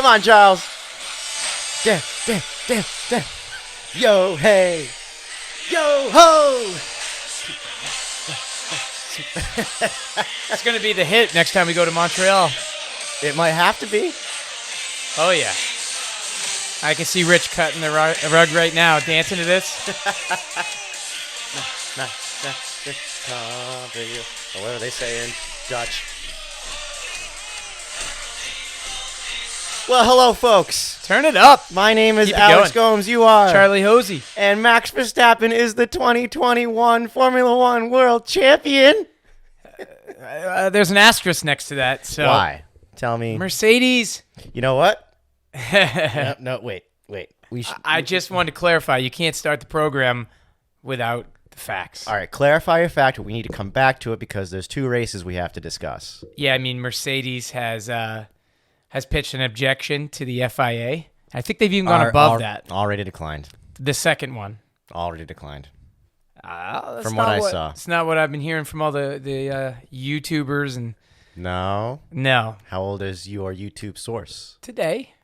Come on, Charles. Damn. Yo, hey. Yo, ho. It's going to be the hit next time we go to Montreal. It might have to be. Oh, yeah. I can see Rich cutting the rug right now, dancing to this. Or whatever they say in Dutch. Well, hello, folks. Turn it up. My name is Keep it Alex going. Gomes. You are. Charlie Hosey. And Max Verstappen is the 2021 Formula One World Champion. There's an asterisk next to that. So Why? Tell me. Mercedes. You know what? No, wait. I just wanted to clarify. You can't start the program without the facts. All right, clarify your fact. We need to come back to it because there's two races we have to discuss. Yeah, I mean, Mercedes has pitched an objection to the FIA. I think they've even gone above that. Already declined. The second one. Already declined. From what I saw. It's not what I've been hearing from all the YouTubers and. No. How old is your YouTube source? Today?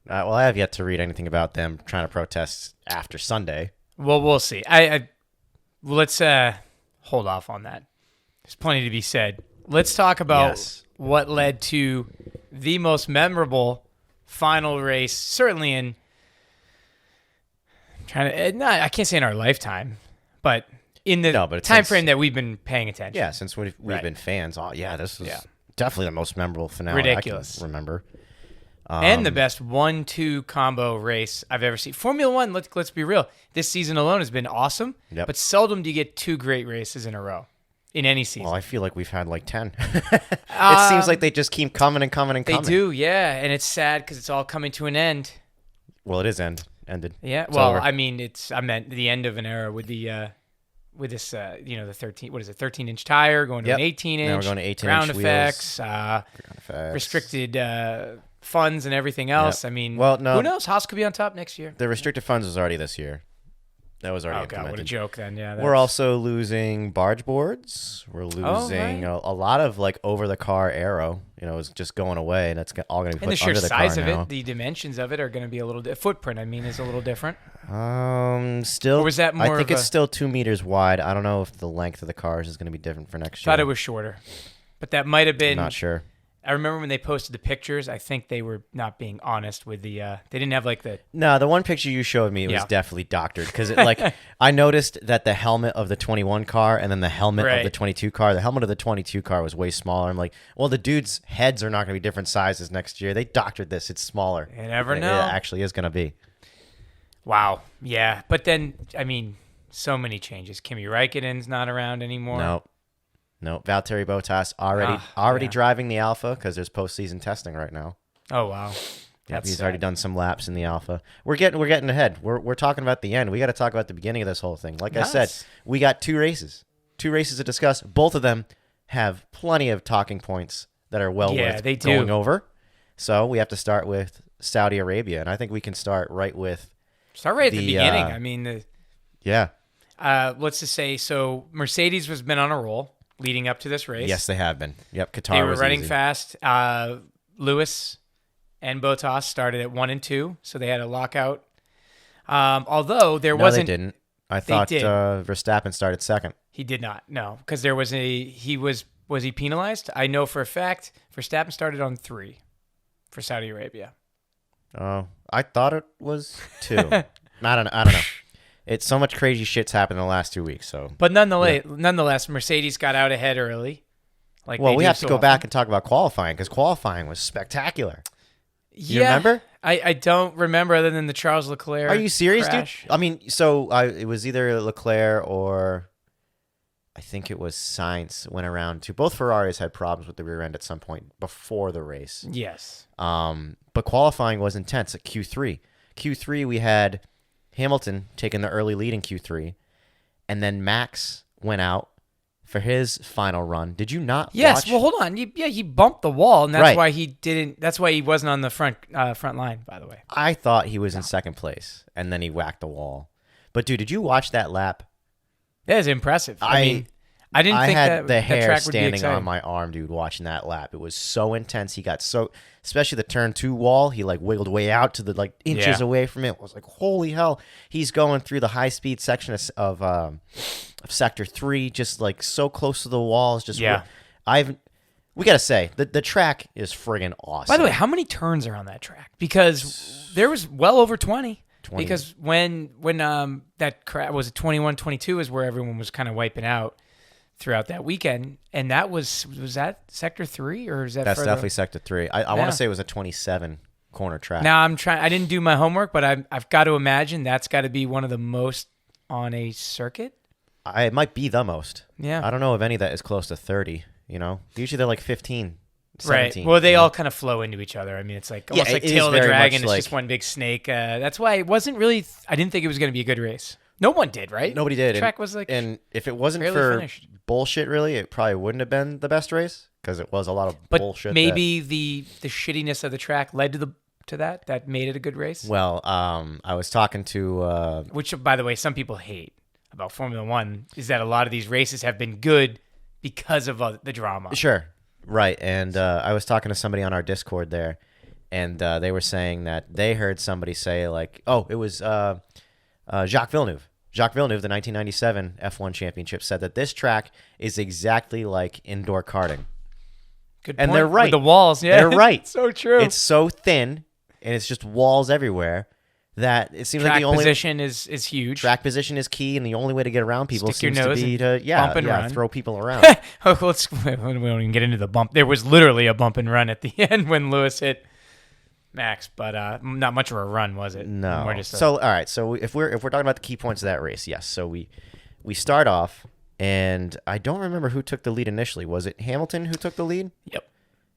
Well, I have yet to read anything about them trying to protest after Sunday. Well, we'll see. Let's hold off on that. There's plenty to be said. Let's talk about what led to the most memorable final race, certainly in. I can't say in our lifetime, but in the time frame that we've been paying attention. Yeah, since we've been fans. Oh, yeah, this was definitely the most memorable finale Ridiculous. I can remember. And the best 1-2 combo race I've ever seen. Formula One, let's be real. This season alone has been awesome, but seldom do you get two great races in a row in any season. Well, I feel like we've had like 10. It seems like they just keep coming and coming and coming. They do, yeah, and it's sad because it's all coming to an end. Well, it is ended. Yeah, It's well, over. I mean, I meant the end of an era with the the 13-inch tire going to an 18-inch. Now we're going to 18-inch ground wheels. effects, restricted funds and everything else. I mean, who knows? Haas could be on top next year. The restricted funds was already this year. That was already implemented. God, what a joke then. Yeah, we're also losing barge boards. We're losing a lot of like over-the-car aero. Is just going away, and that's all going to be put under the car now. And the sheer size of it, the dimensions of it are going to be a little footprint. I mean, is a little different. Still, or was that more? I think it's still 2 meters wide. I don't know if the length of the cars is going to be different for next year. Thought it was shorter, but that might have been. I'm not sure. I remember when they posted the pictures, I think they were not being honest with the they didn't have like the No, the one picture you showed me was definitely doctored because I noticed that the helmet of the 21 car and then the helmet of the 22 car, the helmet of the 22 car was way smaller. I'm like, well, the dudes' heads are not going to be different sizes next year. They doctored this. It's smaller. You never know. It actually is going to be. Wow. Yeah. But then, I mean, so many changes. Kimi Räikkönen's not around anymore. No, Valtteri Bottas already driving the Alpha because there's postseason testing right now. Oh wow, he's already done some laps in the Alpha. We're getting ahead. We're talking about the end. We got to talk about the beginning of this whole thing. Like I said, we got two races to discuss. Both of them have plenty of talking points that are worth going over. So we have to start with Saudi Arabia, and I think we can start right at the beginning. I mean, let's just say so. Mercedes has been on a roll leading up to this race. Yes, they have been. Yep, Qatar. They were running fast. Lewis and Bottas started at 1 and 2, so they had a lockout. Although there wasn't. They didn't. I thought Verstappen started second. He did not. No, because there was was he penalized? I know for a fact Verstappen started on 3 for Saudi Arabia. Oh, I thought it was 2. I don't know. It's so much crazy shit's happened in the last 2 weeks. But nonetheless, Mercedes got out ahead early. We have to go back and talk about qualifying because qualifying was spectacular. You remember? I don't remember other than the Charles Leclerc. Are you serious, crash. dude? I mean, it was either Leclerc or I think it was Sainz went around too. Both Ferraris had problems with the rear end at some point before the race. Yes. But qualifying was intense at Q3. Q3 we had Hamilton taking the early lead in Q3, and then Max went out for his final run. Did you not? Yes. Watch? Well, hold on. He bumped the wall, and that's why he didn't. That's why he wasn't on the front line. By the way, I thought he was in second place, and then he whacked the wall. But dude, did you watch that lap? That is impressive. I mean, I didn't I think had that the that hair track would be standing exciting. on my arm, dude, watching that lap. It was so intense. He got so, especially the turn 2 wall, he like wiggled way out to the like inches Yeah. away from it. I was like, holy hell. He's going through the high speed section of sector 3, just like so close to the walls. Just Yeah. we got to say, the track is friggin' awesome. By the way, how many turns are on that track? Because there was well over 20. 20. Because when that crash was it 21, 22 is where everyone was kind of wiping out throughout that weekend, and that was that sector 3 or is that That's further? definitely sector 3. I want Yeah. to say it was a 27 corner track. Now I'm trying. I didn't do my homework, but I've got to imagine that's got to be one of the most on a circuit. It might be the most. Yeah. I don't know of any that is close to 30, you know? Usually they're like 15, 17. Right. Well, they you know? all kind of flow into each other. I mean, it's like almost Yeah, like it is Tail of the very Dragon. much It's just like- one big snake. That's why it wasn't really. I didn't think it was going to be a good race. No one did, right? Nobody did. The track was like. And if it wasn't barely for finished. bullshit, really, it probably wouldn't have been the best race because it was a lot of But bullshit. maybe the shittiness of the track led to that made it a good race. Well, I was talking to Which, by the way, some people hate about Formula One is that a lot of these races have been good because of the drama. sure, right, and I was talking to somebody on our Discord there, and they were saying that they heard somebody say like, "Oh, it was Jacques Villeneuve." Jacques Villeneuve, the 1997 F1 championship, said that this track is exactly like indoor karting. Good And point. they're right. With the walls, yeah, They're right. so true. It's so thin, and it's just walls everywhere that it seems like track the only position is huge. track position is key, and the only way to get around people Stick your seems to nose be and to bump and run. throw people around. Oh, we don't even get into the bump. There was literally a bump and run at the end when Lewis hit Max, but not much of a run, was it? No. More just a- So all right. So if we're talking about the key points of that race, yes. So we start off, and I don't remember who took the lead initially. Was it Hamilton who took the lead? Yep.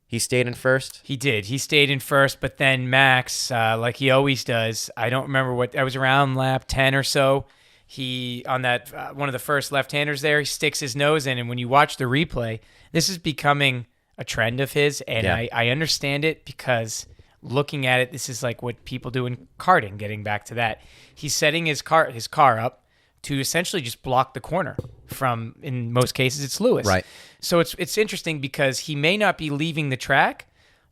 He stayed in first. He did. He stayed in first, but then Max, like he always does, I don't remember what, that was around lap 10 or so. He, on that, one of the first left-handers there, he sticks his nose in, and when you watch the replay, this is becoming a trend of his, and Yeah. I understand it because looking at it, this is like what people do in karting, getting back to that. He's setting his car up to essentially just block the corner from, in most cases, it's Lewis. Right. So it's interesting because he may not be leaving the track,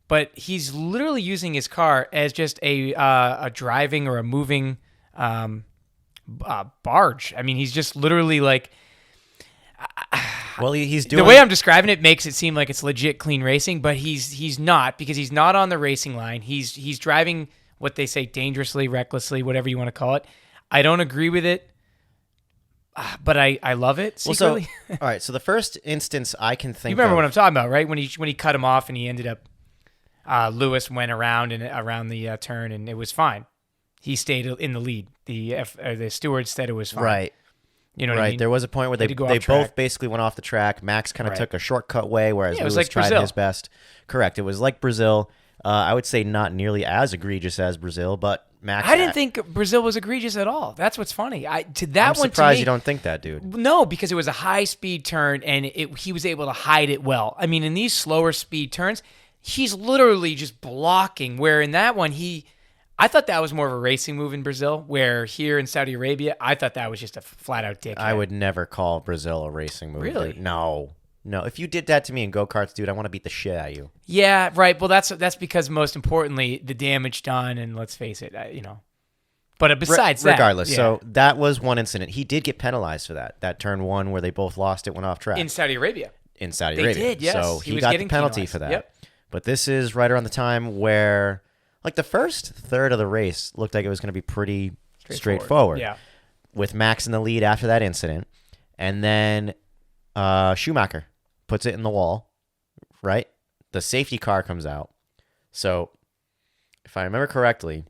but he's literally using his car as just a driving or a moving barge. I mean, he's just literally like, Well, he's doing the way I'm describing it makes it seem like it's legit clean racing, but he's not, because he's not on the racing line. He's driving what they say dangerously, recklessly, whatever you want to call it. I don't agree with it, but I love it Well, so secretly. all right. So the first instance I can think You remember of, what I'm talking about, right? When he cut him off and he ended up, Lewis went around the turn and it was fine. He stayed in the lead. The steward said it was fine. right. You know what Right. I mean? There was a point where Had they to go they off track. both basically went off the track. Max kind of Right. took a shortcut way, whereas Yeah, it was Lewis like tried Brazil. his best. Correct. It was like Brazil. I would say not nearly as egregious as Brazil, but Max. I didn't think Brazil was egregious at all. That's what's funny. I'm One surprised to me, you don't think that, dude. No, because it was a high speed turn and he was able to hide it well. I mean, in these slower speed turns, he's literally just blocking. Where in that one, I thought that was more of a racing move in Brazil. Where here in Saudi Arabia, I thought that was just a flat out dickhead. I would never call Brazil a racing move. Really? Dude. No. If you did that to me in go-karts, dude, I want to beat the shit out of you. Yeah, right. Well, that's because most importantly, the damage done, and let's face it, But besides that, regardless, yeah. so that was one incident. He did get penalized for that. That turn 1 where they both lost it, went off track in Saudi Arabia, in Saudi they Arabia. did, yes. So He he was got the getting penalty penalized. for that. Yep. But this is right around the time where, like, the first third of the race looked like it was going to be pretty straightforward. Yeah. With Max in the lead after that incident. And then Schumacher puts it in the wall, right? The safety car comes out. So, if I remember correctly,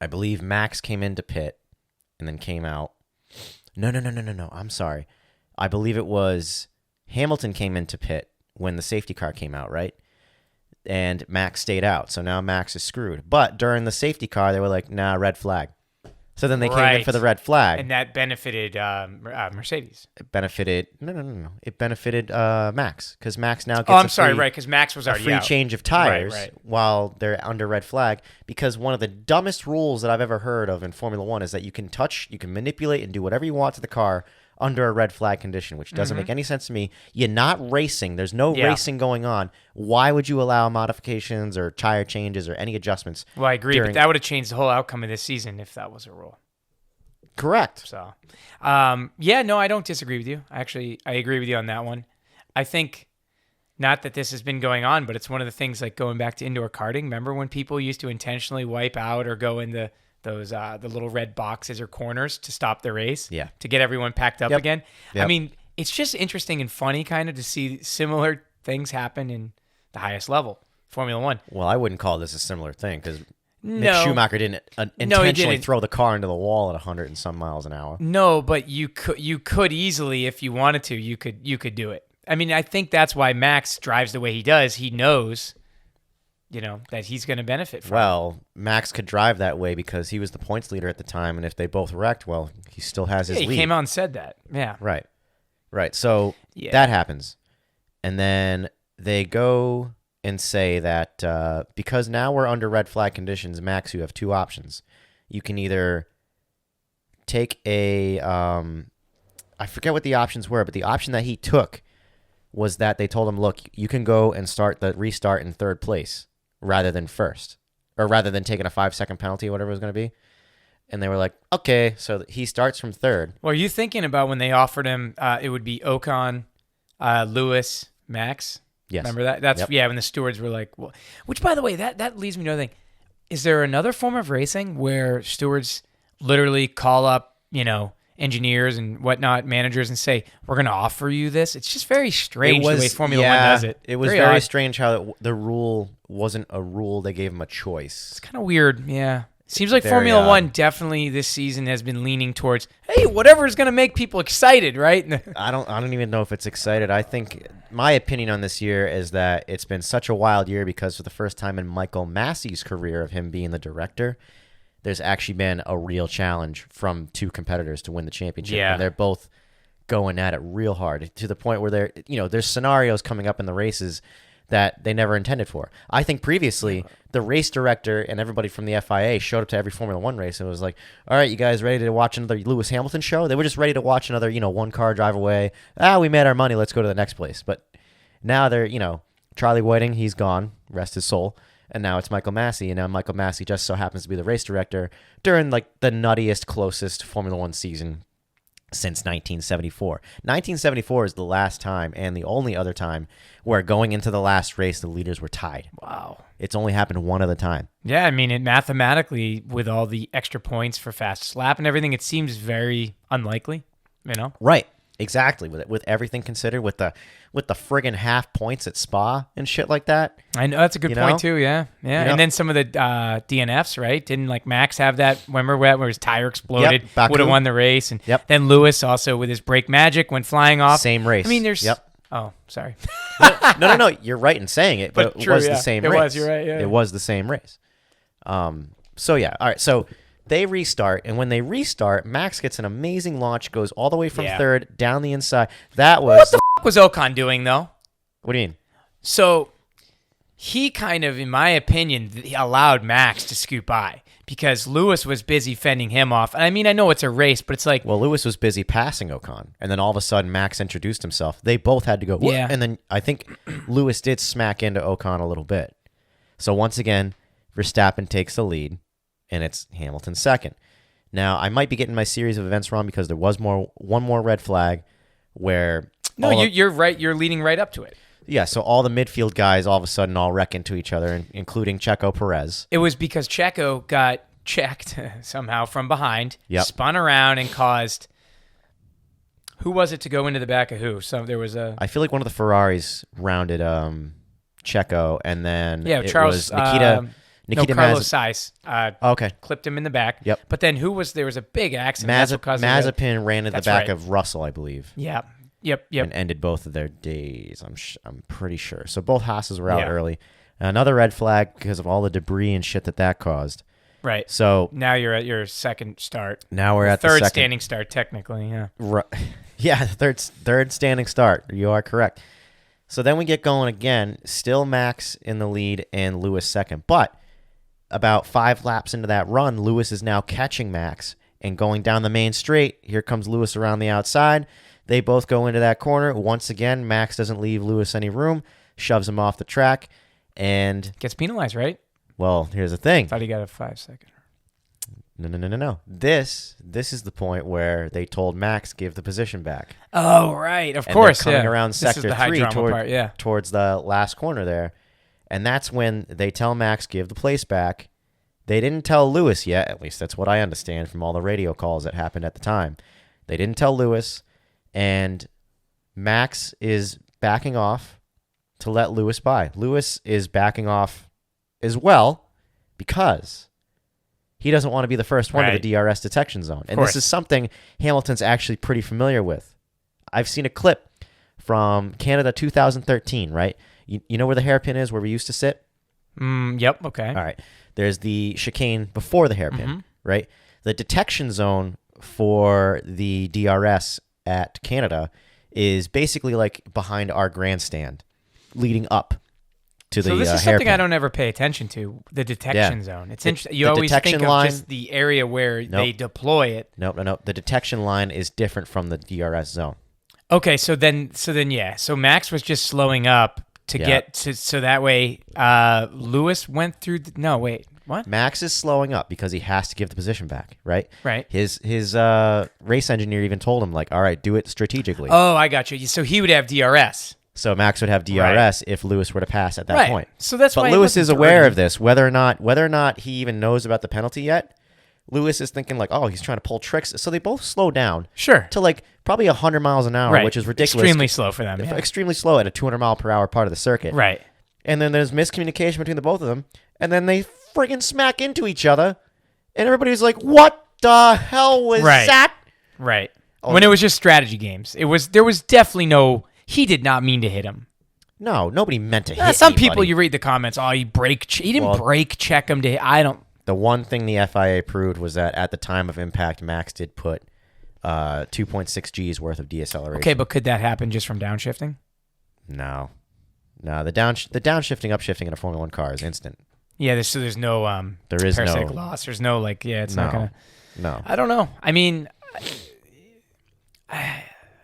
I believe Max came into pit and then came out. No. I'm sorry. I believe it was Hamilton came into pit when the safety car came out, right? And Max stayed out. So now Max is screwed. But during the safety car, they were like, nah, red flag. So then they came in Right. for the red flag. And that benefited Mercedes. It benefited no. It benefited Max because Max now gets Oh, I'm a sorry, free, right? Because Max was a already free out. change of tires Right. while they're under red flag. Because one of the dumbest rules that I've ever heard of in Formula One is that you can manipulate and do whatever you want to the car under a red flag condition, which doesn't make any sense to me. You're not racing. There's no racing going on. Why would you allow modifications or tire changes or any adjustments? Well, I agree, but that would have changed the whole outcome of this season if that was a rule. Correct. So, no, I don't disagree with you. Actually, I agree with you on that one. I think not that this has been going on, but it's one of the things like going back to indoor karting. Remember when people used to intentionally wipe out or go into those the little red boxes or corners to stop the race, to get everyone packed up again. I mean, it's just interesting and funny kind of to see similar things happen in the highest level, Formula One. Well, I wouldn't call this a similar thing because Mick Schumacher didn't intentionally throw the car into the wall at 100 and some miles an hour. No, but you could easily, if you wanted to, you could do it. I mean, I think that's why Max drives the way he does. He knows that he's going to benefit from it. Well, Max could drive that way because he was the points leader at the time, and if they both wrecked, well, he still has his lead. He came out and said that. Yeah. Right. So that happens. And then they go and say that because now we're under red flag conditions, Max, you have two options. You can either take I forget what the options were, but the option that he took was that they told him, look, you can go and restart in third place rather than first, or rather than taking a 5-second penalty or whatever it was going to be. And they were like, okay, so he starts from third. Well, are you thinking about when they offered him, it would be Ocon, Lewis, Max? Yes. Remember that? That's when the stewards were like, well, which by the way, that leads me to another thing. Is there another form of racing where stewards literally call up, engineers and whatnot, managers, and say, we're going to offer you this? It's just very strange the way Formula One does it. It was very strange how the rule wasn't a rule. They gave him a choice. It's kind of weird. Yeah. Seems like Formula One definitely this season has been leaning towards, hey, whatever is going to make people excited, right? I don't even know if it's excited. I think my opinion on this year is that it's been such a wild year because for the first time in Michael Massey's career of him being the director, there's actually been a real challenge from two competitors to win the championship. Yeah. And they're both going at it real hard to the point where there's scenarios coming up in the races that they never intended for. I think previously the race director and everybody from the FIA showed up to every Formula One race and was like, all right, you guys ready to watch another Lewis Hamilton show? They were just ready to watch another, one car drive away. We made our money. Let's go to the next place. But now they're, Charlie Whiting, he's gone, rest his soul. And now it's Michael Massey, and now Michael Massey just so happens to be the race director during the nuttiest, closest Formula One season since 1974. 1974 is the last time and the only other time where going into the last race, the leaders were tied. Wow. It's only happened one other time. Yeah, I mean, it mathematically, with all the extra points for fastest lap and everything, it seems very unlikely, Right. Exactly. With everything considered, with the friggin' half points at Spa and shit like that. I know that's a good point too. Yeah. And then some of the DNFs, right? Didn't Max have that? Remember where his tire exploded? Would have won the race, and then Lewis also with his brake magic went flying off. Same race. I mean, there's. Oh, sorry. No. You're right in saying it, but it was the same race. It was. You're right. Yeah. It was the same race. So yeah. All right. So they restart, and when they restart, Max gets an amazing launch, goes all the way from third down the inside. That was what the f- was Ocon doing though? What do you mean? So he kind of, in my opinion, allowed Max to scoot by because Lewis was busy fending him off. And I mean, I know it's a race, but it's like, well, Lewis was busy passing Ocon, and then all of a sudden Max introduced himself. They both had to go, yeah. And then I think Lewis did smack into Ocon a little bit. So once again, Verstappen takes the lead. And it's Hamilton second. Now, I might be getting my series of events wrong because there was one more red flag where... No, you're right. You're leading right up to it. Yeah, so all the midfield guys all of a sudden all wreck into each other, including Checo Perez. It was because Checo got checked somehow from behind, spun around, and caused... Who was it to go into the back of who? So there was a... I feel like one of the Ferraris rounded Checo, and then Charles... was Nikita... Carlos Sainz clipped him in the back. Yep. But then there was a big accident. Mazepin ran in the back of Russell, I believe. Yeah. Yep. And ended both of their days, I'm pretty sure. So both Haas's were out early. Another red flag because of all the debris and shit that caused. Right. So now you're at your second start. Now we're at the third standing start, technically, yeah. Yeah, third standing start. You are correct. So then we get going again. Still Max in the lead and Lewis second. But about 5 laps into that run, Lewis is now catching Max, and going down the main straight. Here comes Lewis around the outside. They both go into that corner. Once again, Max doesn't leave Lewis any room, shoves him off the track, and gets penalized, right? Well, here's the thing. Thought he got a 5-second. No. This is the point where they told Max give the position back. Oh, right. Of and course, they're coming around sector 3 part, towards the last corner there. And that's when they tell Max give the place back. They didn't tell Lewis yet, at least that's what I understand from all the radio calls that happened at the time. They didn't tell Lewis, and Max is backing off to let Lewis by. Lewis is backing off as well because he doesn't want to be the first one to the DRS detection zone. And this is something Hamilton's actually pretty familiar with. I've seen a clip from Canada 2013, right? You know where the hairpin is, where we used to sit? Yep, okay. All right. There's the chicane before the hairpin, right? The detection zone for the DRS at Canada is basically like behind our grandstand, leading up to the hairpin. So this is something I don't ever pay attention to, the detection zone. It's interesting. You always think of just the area where they deploy it. No. The detection line is different from the DRS zone. Okay, so then, yeah. So Max was just slowing up to get to, so that way Lewis went through. No, wait, what? Max is slowing up because he has to give the position back, right? Right. His race engineer even told him, like, all right, do it strategically. Oh, I got you. So he would have DRS. So Max would have DRS if Lewis were to pass at that point. So that's why. But Lewis is aware of this, whether or not he even knows about the penalty yet. Lewis is thinking like, oh, he's trying to pull tricks. So they both slow down. Sure. To like probably 100 miles an hour, which is ridiculous. Extremely slow for them. Yeah. Extremely slow at a 200 mile per hour part of the circuit. Right. And then there's miscommunication between the both of them, and then they friggin' smack into each other, and everybody's like, what the hell was that? Right. Oh. When it was just strategy games. There was definitely he did not mean to hit him. No, nobody meant to hit some anybody. People, you read the comments, he didn't brake check him to I don't. The one thing the FIA proved was that at the time of impact, Max did put 2.6 G's worth of deceleration. Okay, but could that happen just from downshifting? No. The downshifting, upshifting in a Formula 1 car is instant. Yeah, there's no there is parasitic no loss. There's no it's not gonna. No. I don't know. I mean,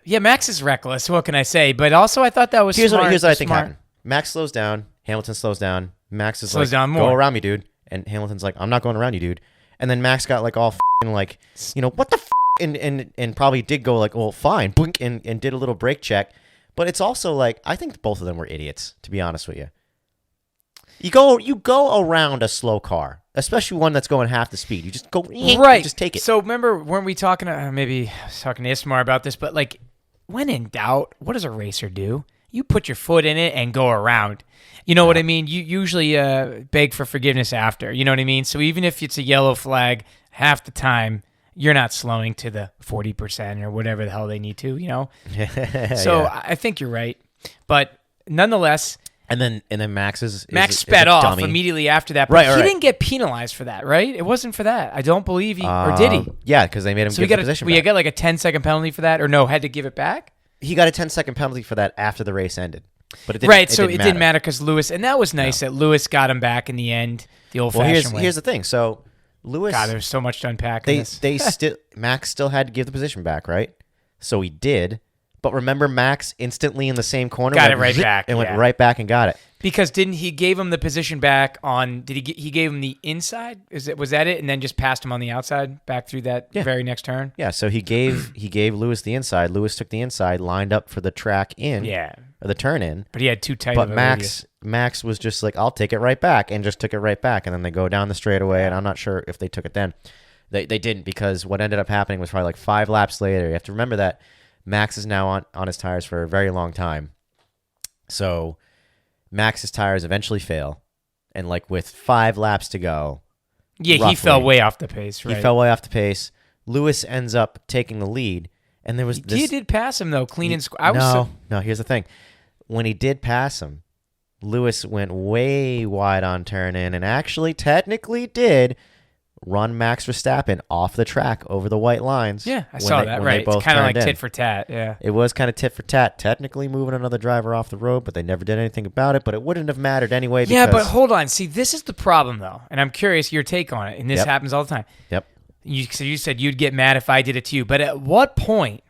yeah, Max is reckless. What can I say? But also, I thought that was here's smart. What I think happened. Max slows down. Hamilton slows down. Max is slows down more. Go around me, dude. And Hamilton's like, I'm not going around you, dude. And then Max got like all like, what the and probably did go like, well, fine, boink, and did a little brake check. But it's also like, I think both of them were idiots, to be honest with you. You go around a slow car, especially one that's going half the speed. You just go right. Just take it. So remember, weren't we talking? Maybe I was talking to Ismar about this, but like, when in doubt, what does a racer do? You put your foot in it and go around. You know what I mean? You usually beg for forgiveness after. You know what I mean? So even if it's a yellow flag, half the time you're not slowing to the 40% or whatever the hell they need to. You know. So I think you're right, but nonetheless. And then Max sped off immediately after that. But he didn't get penalized for that, right? It wasn't for that. I don't believe or did he? Yeah, because they made him give the position back. We got like a 10-second penalty for that, or no? Had to give it back. He got a 10-second penalty for that after the race ended. But it didn't matter because Lewis, and that was nice that Lewis got him back in the end, the old-fashioned way. Here's the thing. So Lewis, God, there's so much to unpack. Max still had to give the position back, right? So he did. But remember, Max instantly in the same corner got it right back and went right back and got it. Because didn't he gave him the position back on? He gave him the inside? Was that it? And then just passed him on the outside back through that very next turn. Yeah. So he gave Lewis the inside. Lewis took the inside, lined up for the track in. Yeah. Or the turn in. But he had too tight. But Max was just like, I'll take it right back, and just took it right back, and then they go down the straightaway. And I'm not sure if they took it then. They didn't, because what ended up happening was probably like 5 laps later. You have to remember that Max is now on his tires for a very long time. So Max's tires eventually fail, and like with 5 laps to go, he fell way off the pace. Right? He fell way off the pace. Lewis ends up taking the lead, and there was he did pass him though, clean and no. Here's the thing: when he did pass him, Lewis went way wide on turn in, and actually technically did run Max Verstappen off the track over the white lines. Yeah, I saw that. Right, it's kind of like tit for tat. Yeah, it was kind of tit for tat. Technically moving another driver off the road, but they never did anything about it. But it wouldn't have mattered anyway. Yeah, but hold on. See, this is the problem though, and I'm curious your take on it. And this happens all the time. Yep. you said you'd get mad if I did it to you, but at what point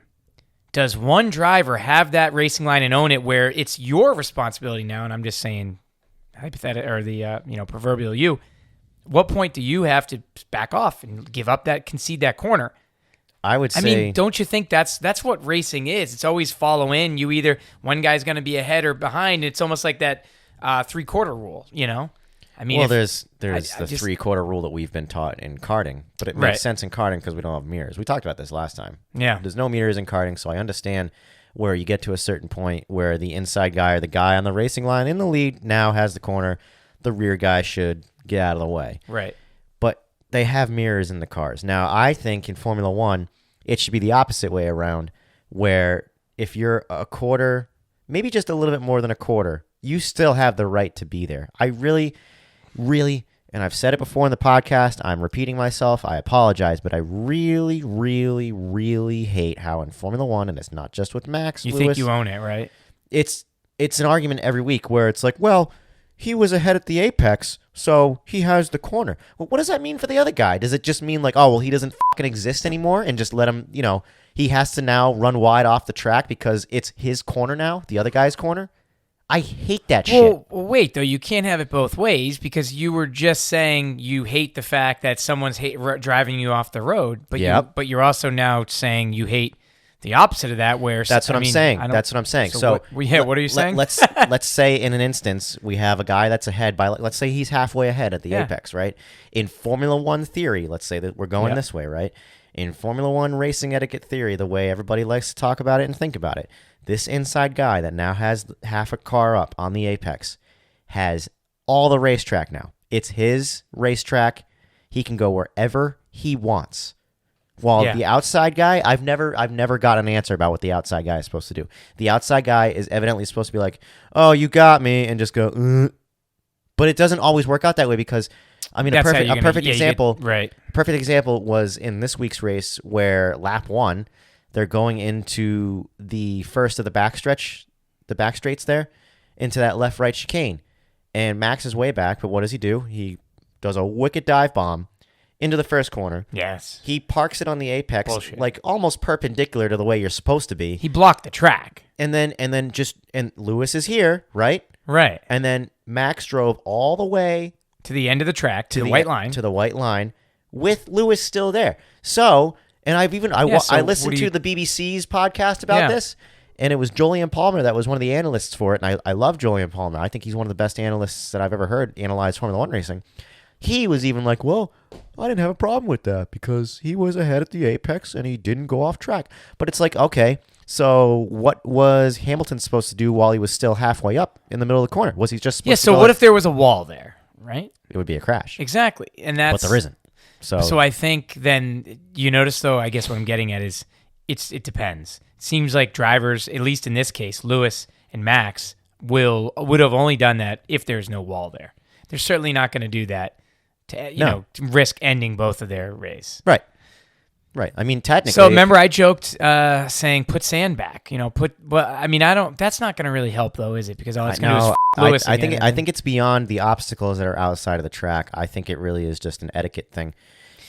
does one driver have that racing line and own it where it's your responsibility now? And I'm just saying, hypothetical or the proverbial you. What point do you have to back off and concede that corner? I would say. I mean, don't you think that's what racing is? It's always follow in. You either one guy's going to be ahead or behind. It's almost like that 3/4 rule, I mean, well, there's the 3/4 rule that we've been taught in karting, but it makes sense in karting because we don't have mirrors. We talked about this last time. Yeah. There's no mirrors in karting, so I understand where you get to a certain point where the inside guy or the guy on the racing line in the lead now has the corner. The rear guy should get out of the way. Right. But they have mirrors in the cars. Now, I think in Formula One, it should be the opposite way around, where if you're a quarter, maybe just a little bit more than a quarter, you still have the right to be there. I really, and I've said it before in the podcast, I'm repeating myself, I apologize, but I really, really, really hate how in Formula One, and it's not just with Max, you Lewis, think you own it, right? It's an argument every week where it's like, well, he was ahead at the apex, so he has the corner. Well, what does that mean for the other guy? Does it just mean like, oh, well, he doesn't fucking exist anymore and just let him, he has to now run wide off the track because it's his corner now, the other guy's corner? I hate that shit. Well, wait, though. You can't have it both ways because you were just saying you hate the fact that someone's driving you off the road, but you're also now saying you hate the opposite of that. Where that's what I'm saying. That's what I'm saying. So what are you saying? Let's say in an instance we have a guy that's ahead by. Let's say he's halfway ahead at the apex, right? In Formula One theory, let's say that we're going this way, right? In Formula One racing etiquette theory, the way everybody likes to talk about it and think about it, this inside guy that now has half a car up on the apex has all the racetrack now. It's his racetrack. He can go wherever he wants. While the outside guy, I've never got an answer about what the outside guy is supposed to do. The outside guy is evidently supposed to be like, "Oh, you got me," and just go. But it doesn't always work out that way because, I mean, a perfect example was in this week's race where lap 1, they're going into the first of the backstretch, the back straights there, into that left-right chicane, and Max is way back. But what does he do? He does a wicked dive bomb into the first corner. Yes. He parks it on the apex, like almost perpendicular to the way you're supposed to be. He blocked the track. And then Lewis is here, right? Right. And then Max drove all the way to the end of the track, to the white line. To the white line with Lewis still there. So, and I listened to the BBC's podcast about this, and it was Jolyon Palmer that was one of the analysts for it, and I love Jolyon Palmer. I think he's one of the best analysts that I've ever heard analyze Formula One racing. He was even like, well, I didn't have a problem with that because he was ahead at the apex and he didn't go off track. But it's like, okay, so what was Hamilton supposed to do while he was still halfway up in the middle of the corner? Was he just supposed to so what if there was a wall there, right? It would be a crash. Exactly. But there isn't. So I think then you notice, though, I guess what I'm getting at is it depends. It seems like drivers, at least in this case, Lewis and Max, would have only done that if there's no wall there. They're certainly not going to do that to risk ending both of their race. Right. I mean, technically. So remember, I joked saying put sand back. That's not going to really help, though, is it? Because all it's going to do is Lewis. I think it's beyond the obstacles that are outside of the track. I think it really is just an etiquette thing,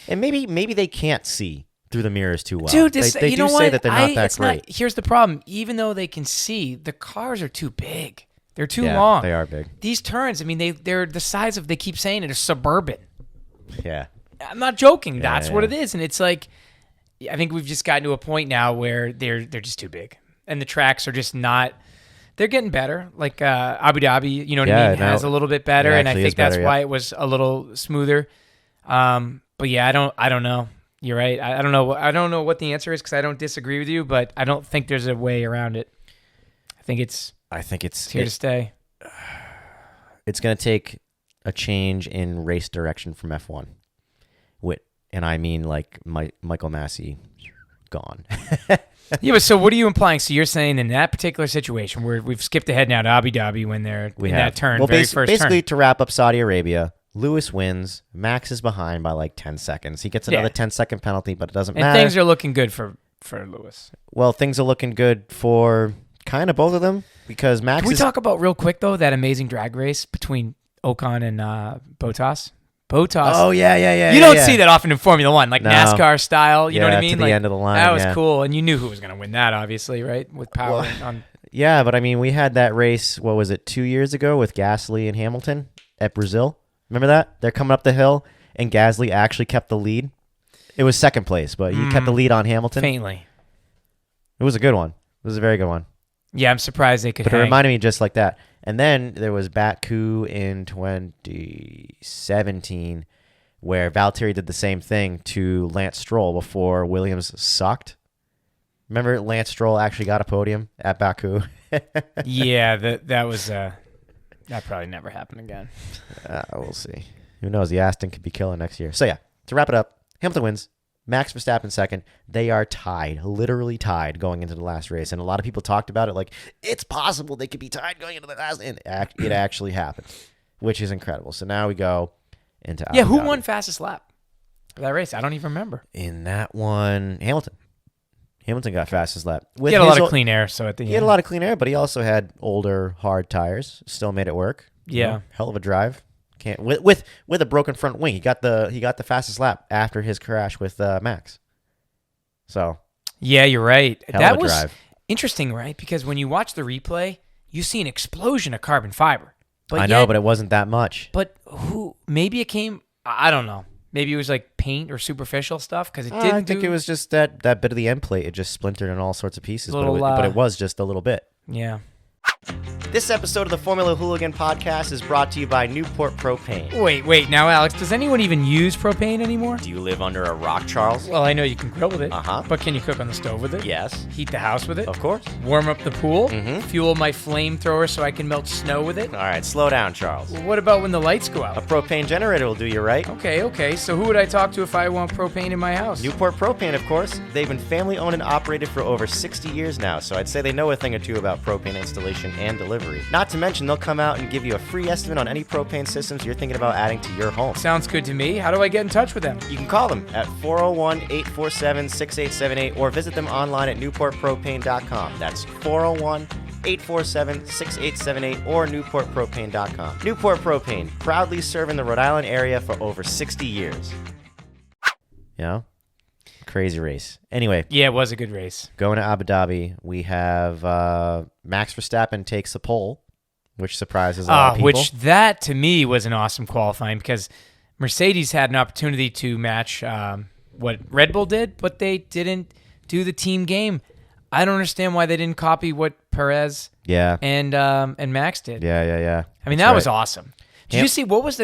and maybe they can't see through the mirrors too well. Dude, they do say that they're not that great. Here's the problem: even though they can see, the cars are too big. They're too long. They are big. These turns, I mean, they're the size of. They keep saying it, are suburban. Yeah. I'm not joking. That's what it is, and it's like. I think we've just gotten to a point now where they're just too big, and the tracks are just not. They're getting better, like Abu Dhabi. You know what I mean? Has a little bit better, and I think that's why it was a little smoother. But yeah, I don't know. You're right. I don't know. I don't know what the answer is because I don't disagree with you, but I don't think there's a way around it. I think it's here to stay. It's going to take a change in race direction from F1. And I mean, like, Michael Massey, gone. Yeah, but so what are you implying? So you're saying in that particular situation where we've skipped ahead now to Abu Dhabi when they're that turn, well, first turn. Basically, to wrap up Saudi Arabia, Lewis wins. Max is behind by like 10 seconds. He gets another 10-second penalty, but it doesn't matter. And things are looking good for Lewis. Well, things are looking good for kind of both of them because Max Can we talk about real quick, though, that amazing drag race between Ocon and Bottas? Botas. Oh, yeah. You don't see that often in Formula One, like NASCAR style. You know what I mean? To the like, end of the line. That was cool. And you knew who was going to win that, obviously, right? With power on. Yeah, but I mean, we had that race, what was it, 2 years ago with Gasly and Hamilton at Brazil? Remember that? They're coming up the hill, and Gasly actually kept the lead. It was second place, but he kept the lead on Hamilton. Faintly. It was a good one. It was a very good one. Yeah, I'm surprised they could But hang. it reminded me just like that. And then there was Baku in 2017 where Valtteri did the same thing to Lance Stroll before Williams sucked. Remember Lance Stroll actually got a podium at Baku? Yeah, that was that probably never happened again. We'll see. Who knows? The Aston could be killing next year. So yeah, to wrap it up, Hamilton wins. Max Verstappen second. They are tied, literally tied, going into the last race. And a lot of people talked about it like, it's possible they could be tied going into the last. And it actually happened, which is incredible. So now we go into Abu who Dhabi. won fastest lap of that race? I don't even remember. In that one, Hamilton. Hamilton got fastest lap. He had a lot of clean air, so at the end. He had a lot of clean air, but he also had older, hard tires. Still made it work. Yeah. You know, hell of a drive. Can't with a broken front wing. He got the fastest lap after his crash with Max. So yeah, you're right. hell That of a was drive. interesting, right? Because when you watch the replay, you see an explosion of carbon fiber. But I know, but it wasn't that much. But maybe it came. I don't know. Maybe it was like paint or superficial stuff because it didn't. I think it was just that bit of the end plate. It just splintered in all sorts of pieces, but it was just a little bit. Yeah. This episode of the Formula Hooligan podcast is brought to you by Newport Propane. Wait. Now, Alex, does anyone even use propane anymore? Do you live under a rock, Charles? Well, I know you can grill with it. Uh-huh. But can you cook on the stove with it? Yes. Heat the house with it? Of course. Warm up the pool? Mm-hmm. Fuel my flamethrower so I can melt snow with it? All right, slow down, Charles. What about when the lights go A out? propane generator will do you right. Okay. So who would I talk to if I want propane in my house? Newport Propane, of course. They've been family owned and operated for over 60 years now, so I'd say they know a thing or two about propane installation and delivery. Not to mention, they'll come out and give you a free estimate on any propane systems you're thinking about adding to your home. Sounds good to me. How do I get in touch with them? You can call them at 401-847-6878 or visit them online at newportpropane.com. That's 401-847-6878 or newportpropane.com. Newport Propane, proudly serving the Rhode Island area for over 60 years. You know? Crazy race. Anyway. Yeah, it was a good race. Going to Abu Dhabi, we have Max Verstappen takes the pole, which surprises a lot of people. Which that, to me, was an awesome qualifying because Mercedes had an opportunity to match what Red Bull did, but they didn't do the team game. I don't understand why they didn't copy what Perez and Max did. Yeah. I mean, that was awesome. Did you see what was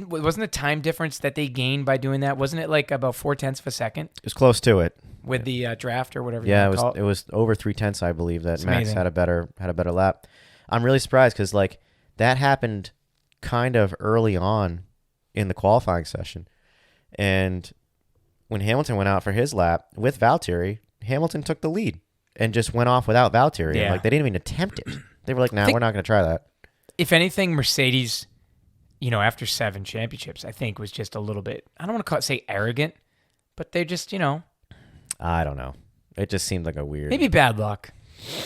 wasn't the time difference that they gained by doing that? Wasn't it like about 0.4 of a second? It was close to it with the draft or whatever. Yeah, you call it was over 0.3, I believe, that It's Max amazing. had a better lap. I'm really surprised because like that happened kind of early on in the qualifying session, and when Hamilton went out for his lap with Valtteri, Hamilton took the lead and just went off without Valtteri. Yeah. Like they didn't even attempt it. They were like, "Nah, we're not going to try that." If anything, Mercedes, after 7 championships, I think was just a little bit, I don't want to say arrogant, but they just, I don't know. It just seemed like a weird. maybe bad luck.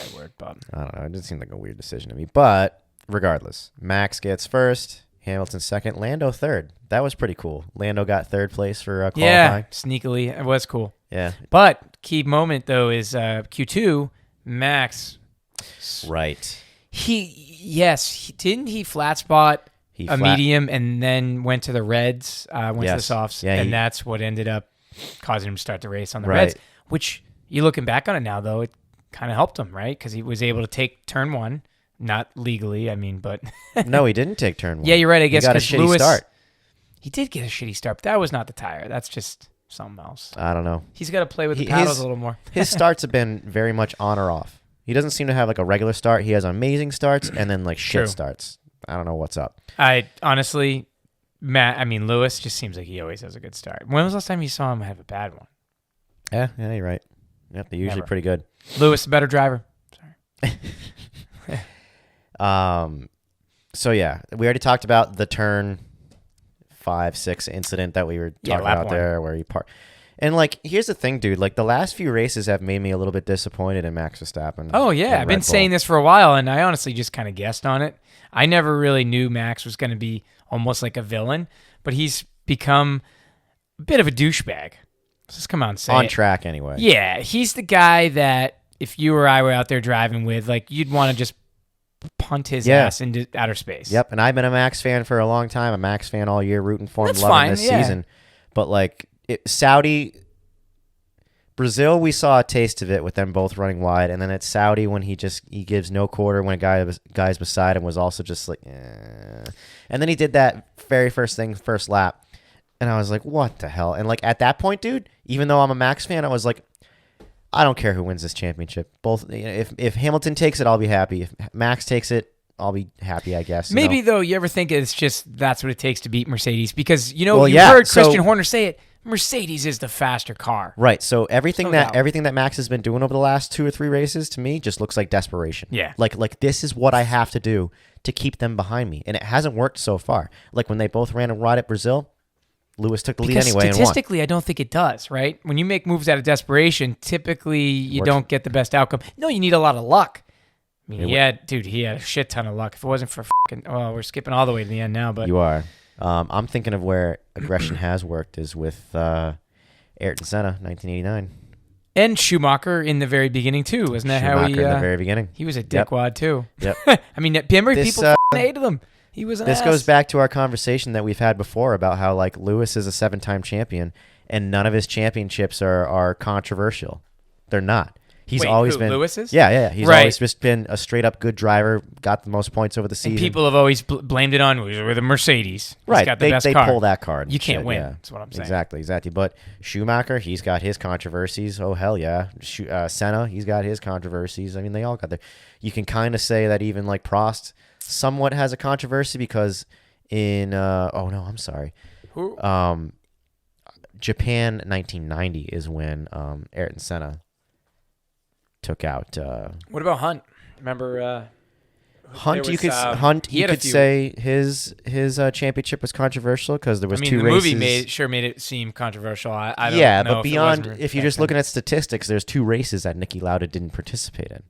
Right word, but I don't know. It just seemed like a weird decision to me. But regardless, Max gets first, Hamilton second, Lando third. That was pretty cool. Lando got third place for qualifying. yeah, sneakily, it was cool. Yeah. But key moment though is Q2, Max. Right. Didn't he flat spot He medium and then went to the reds, went to the Yes. softs, Yeah, and that's what ended up causing him to start the race on the Right. reds. Which you looking back on it now though, it kind of helped him, right? Because he was able to take turn 1, not legally, I mean, but No, he didn't take turn 1. yeah, you're right. I guess he got a 'cause shitty Lewis, start. he did get a shitty start, but that was not the tire. That's just something else. I don't know. He's got to play with the He- paddles his- a little more. His starts have been very much on or off. He doesn't seem to have like a regular start. He has amazing starts and then like shit True. starts. I don't know what's up. I honestly, Lewis just seems like he always has a good start. When was the last time you saw him have a bad one? Yeah, you're right. Yep, they're usually Never. pretty good. Lewis, a better driver. Sorry. So yeah, we already talked about the turn 5-6 incident that we were talking lap about one. there, where he parked. And like, here's the thing, dude. Like the last few races have made me a little bit disappointed in Max Verstappen. Oh yeah, and I've been Red Bull. saying this for a while, and I honestly just kind of guessed on it. I never really knew Max was going to be almost like a villain, but he's become a bit of a douchebag. Let's just come out and say On it. track, anyway. Yeah, he's the guy that if you or I were out there driving with, like, you'd want to just punt his ass into outer space. Yep, and I've been a Max fan for a long time. A Max fan all year, rooting for him, That's loving fine, this yeah. season. But, like, Brazil, we saw a taste of it with them both running wide, and then at Saudi when he gives no quarter when guys beside him was also just like, eh. And then he did that very first lap, and I was like, what the hell? And like at that point, dude, even though I'm a Max fan, I was like, I don't care who wins this championship. Both, if Hamilton takes it, I'll be happy. If Max takes it, I'll be happy, I guess. Maybe though, you ever think it's just that's what it takes to beat Mercedes? Because you Well, heard so- Christian Horner say it. Mercedes is the faster car. Right. So everything No doubt. that Max has been doing over the last 2 or 3 races to me just looks like desperation. Yeah. Like this is what I have to do to keep them behind me, and it hasn't worked so far. Like when they both ran a ride at Brazil, Lewis took the lead Because anyway and won. statistically, I don't think it does, right? When you make moves out of desperation, typically you don't get the best outcome. No, you need a lot of luck. I mean, he had a shit ton of luck. If it wasn't for we're skipping all the way to the end now, but You are. I'm thinking of where aggression has worked is with Ayrton Senna, 1989. and Schumacher in the very beginning too, wasn't that how he? Schumacher in the very beginning. He was a dickwad too. Yep. I mean, remember This, people hated him. He was an This ass. goes back to our conversation that we've had before about how like Lewis is a 7-time champion and none of his championships are controversial. They're not. He's Wait, always who, been Lewis is? Yeah. He's Right. always just been a straight up good driver. Got the most points over the season. And people have always blamed it on with a Mercedes. He's right? got the They best car. pull that card. and You can't shit, win. Yeah. That's what I'm saying. Exactly. But Schumacher, he's got his controversies. Oh hell yeah. Senna, he's got his controversies. I mean, they all got their. You can kind of say that even like Prost somewhat has a controversy because in I'm sorry. Who? Japan 1990 is when Ayrton Senna took out What about Hunt? Remember Hunt. there You was, could Hunt. he You had a could few- say his championship was controversial because there was I mean, two the races. movie made it seem controversial. I don't Yeah, know but if it beyond, was if you're just looking at statistics, there's 2 races that Niki Lauda didn't participate in.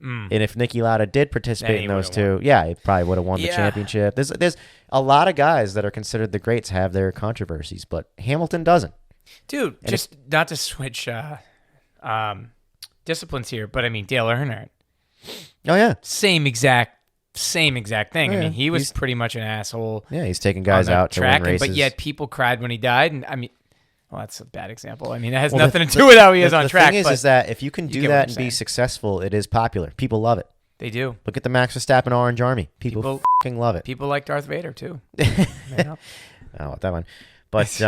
And if Niki Lauda did participate he in those would've 2, yeah, he probably would have won the Yeah. championship. There's a lot of guys that are considered the greats have their controversies, but Hamilton doesn't. Dude, And just not to switch disciplines here, but I mean Dale Earnhardt, Oh yeah, same exact thing. Oh, I yeah. mean, he was He's- pretty much an asshole yeah, he's taking on guys the out to track, win races. but yet people cried when he died. And I mean, well, that's a bad example. I mean, that has Well, nothing to do with how he is on the track. thing is, but is that if you can you do get what that I'm and be saying. successful, it is popular. People love it. they do. Look at the Max Verstappen Orange Army. People fucking love it. People like Darth Vader too. I don't want that one. But so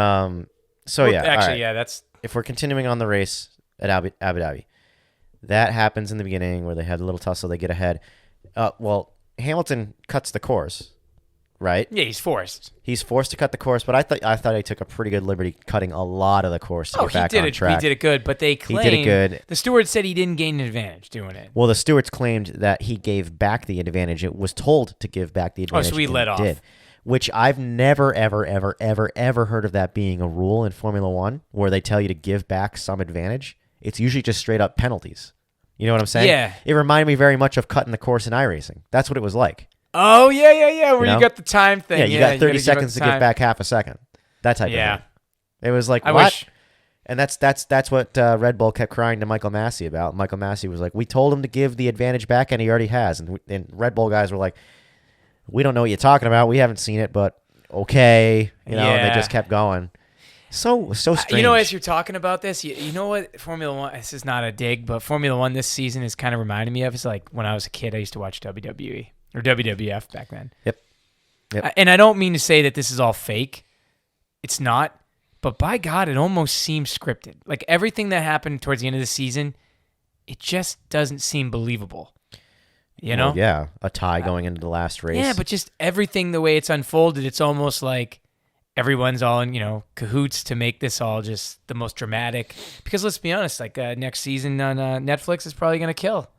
Well, yeah, all actually, right. yeah, that's If we're continuing on the race at Abu Dhabi, that happens in the beginning where they had a little tussle, they get ahead. Well, Hamilton cuts the course, right? yeah, he's forced. He's forced to cut the course, but I thought he took a pretty good liberty cutting a lot of the course to Oh, get he back did on it. track. He did it good, but they claim did it good. The steward said he didn't gain an advantage doing it. Well, the stewards claimed that he gave back the advantage. It was told to give back the advantage. so he and let it off. Did, which I've never, ever, ever, ever, ever heard of that being a rule in Formula One where they tell you to give back some advantage. It's usually just straight up penalties. You know what I'm saying? Yeah. It reminded me very much of cutting the course in Iracing. That's what it was like. Oh yeah. Where you know? got the time thing. Yeah, you got 30 gotta give up seconds the to give time. back half a second. That type of Yeah. thing. It was like, I what? wish. And that's what Red Bull kept crying to Michael Massey about. Michael Massey was like, we told him to give the advantage back, and he already has. And Red Bull guys were like, we don't know what you're talking about. We haven't seen it, but okay. And they just kept going. So strange. You know, as you're talking about this, you know what Formula One, this is not a dig, but Formula One this season is kind of reminding me of, is like when I was a kid, I used to watch WWE or WWF back then. Yep. And I don't mean to say that this is all fake. It's not. But by God, it almost seems scripted. Like everything that happened towards the end of the season, it just doesn't seem believable. You know? Well, yeah, a tie going into the last race. Yeah, but just everything, the way it's unfolded, it's almost like everyone's all in, cahoots to make this all just the most dramatic. Because let's be honest, like next season on Netflix is probably going to kill.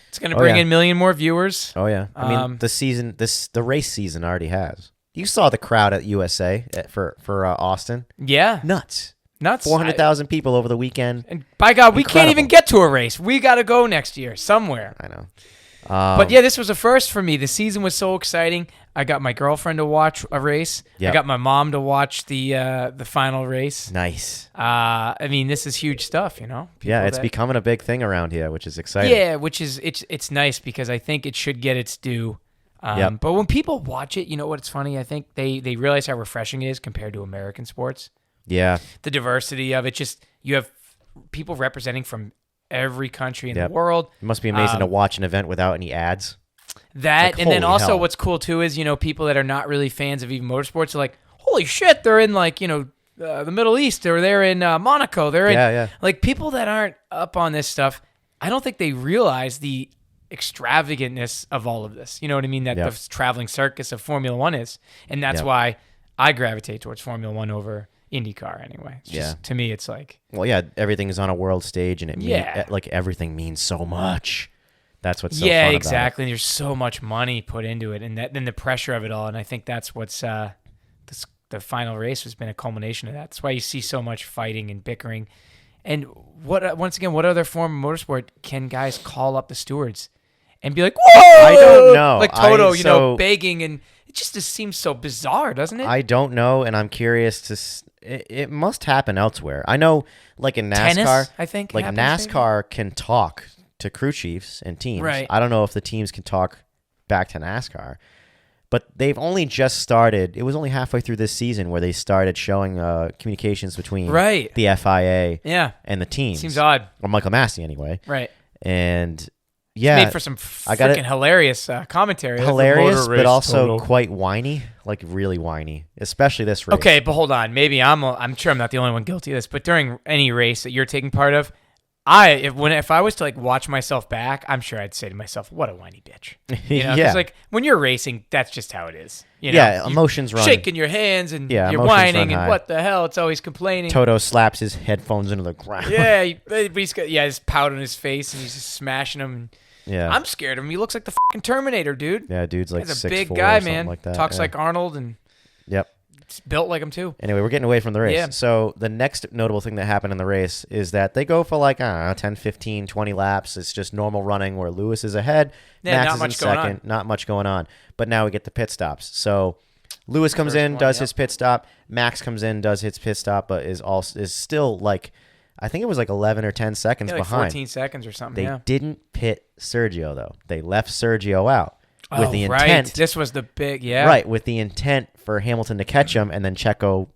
It's going to bring in a million more viewers. Oh yeah, I mean the race season already has. You saw the crowd at USA for Austin. Yeah. Nuts. 400,000 people over the weekend. And by God, we can't Incredible. even get to a race. We got to go next year somewhere. I know. But yeah, this was a first for me. The season was so exciting. I got my girlfriend to watch a race. Yep. I got my mom to watch the final race. Nice. I mean, this is huge stuff, you know? Yeah, it's becoming a big thing around here, which is exciting. Yeah, which is it's nice because I think it should get its due. Yep. But when people watch it, you know what's funny? I think they realize how refreshing it is compared to American sports. Yeah. The diversity of it, just you have people representing from every country in the world. It must be amazing to watch an event without any ads. That, like, and then also hell. what's cool too is, you know, people that are not really fans of even motorsports are like, holy shit, they're in like, you know, the Middle East, or they're in Monaco. They're in, like, people that aren't up on this stuff, I don't think they realize the extravagantness of all of this. You know what I mean? That the traveling circus of Formula One is. And that's why I gravitate towards Formula One over IndyCar anyway. It's just, to me, it's like... Well, yeah, everything is on a world stage, and like everything means so much. That's what's so fun about exactly. And there's so much money put into it, and then the pressure of it all. And I think that's what's... the final race has been a culmination of that. That's why you see so much fighting and bickering. And once again, what other form of motorsport can guys call up the stewards and be like, whoa! I don't know. Like Toto, you know, begging, and it just seems so bizarre, doesn't it? I don't know, and I'm curious to... It must happen elsewhere. I know, like in NASCAR... Tennis, I think. Like NASCAR can talk to crew chiefs and teams. Right. I don't know if the teams can talk back to NASCAR. But they've only just started. It was only halfway through this season where they started showing communications between the FIA and the teams. Seems odd. Or Michael Massey, anyway. Right. And, it's made for some freaking hilarious commentary. Hilarious, but also quite whiny. Like, really whiny. Especially this race. Okay, but hold on. Maybe I'm sure I'm not the only one guilty of this, but during any race that you're taking part of, if I was to like watch myself back, I'm sure I'd say to myself, "What a whiny bitch." You know, because like when you're racing, that's just how it is. You know? Yeah, emotions run. Shaking your hands and you're whining and what the hell? It's always complaining. Toto slaps his headphones into the ground. Yeah, he's got his pout on his face and he's just smashing them. Yeah, I'm scared of him. He looks like the fucking Terminator, dude. Yeah, dude's like he's a 6'4" big guy, or something man. like that. Talks like Arnold and built like him too. Anyway, we're getting away from the race. Yeah. So the next notable thing that happened in the race is that they go for like, I don't know, 10, 15, 20 laps. It's just normal running where Lewis is ahead. Max is in second. Not much going on. But now we get the pit stops. So Lewis comes in, does his pit stop. Max comes in, does his pit stop, but is still like, I think it was like 11 or 10 seconds like behind. 14 seconds or something. They didn't pit Sergio, though. They left Sergio out. With the intent, right. This was the big, right, with the intent for Hamilton to catch him, and then Checo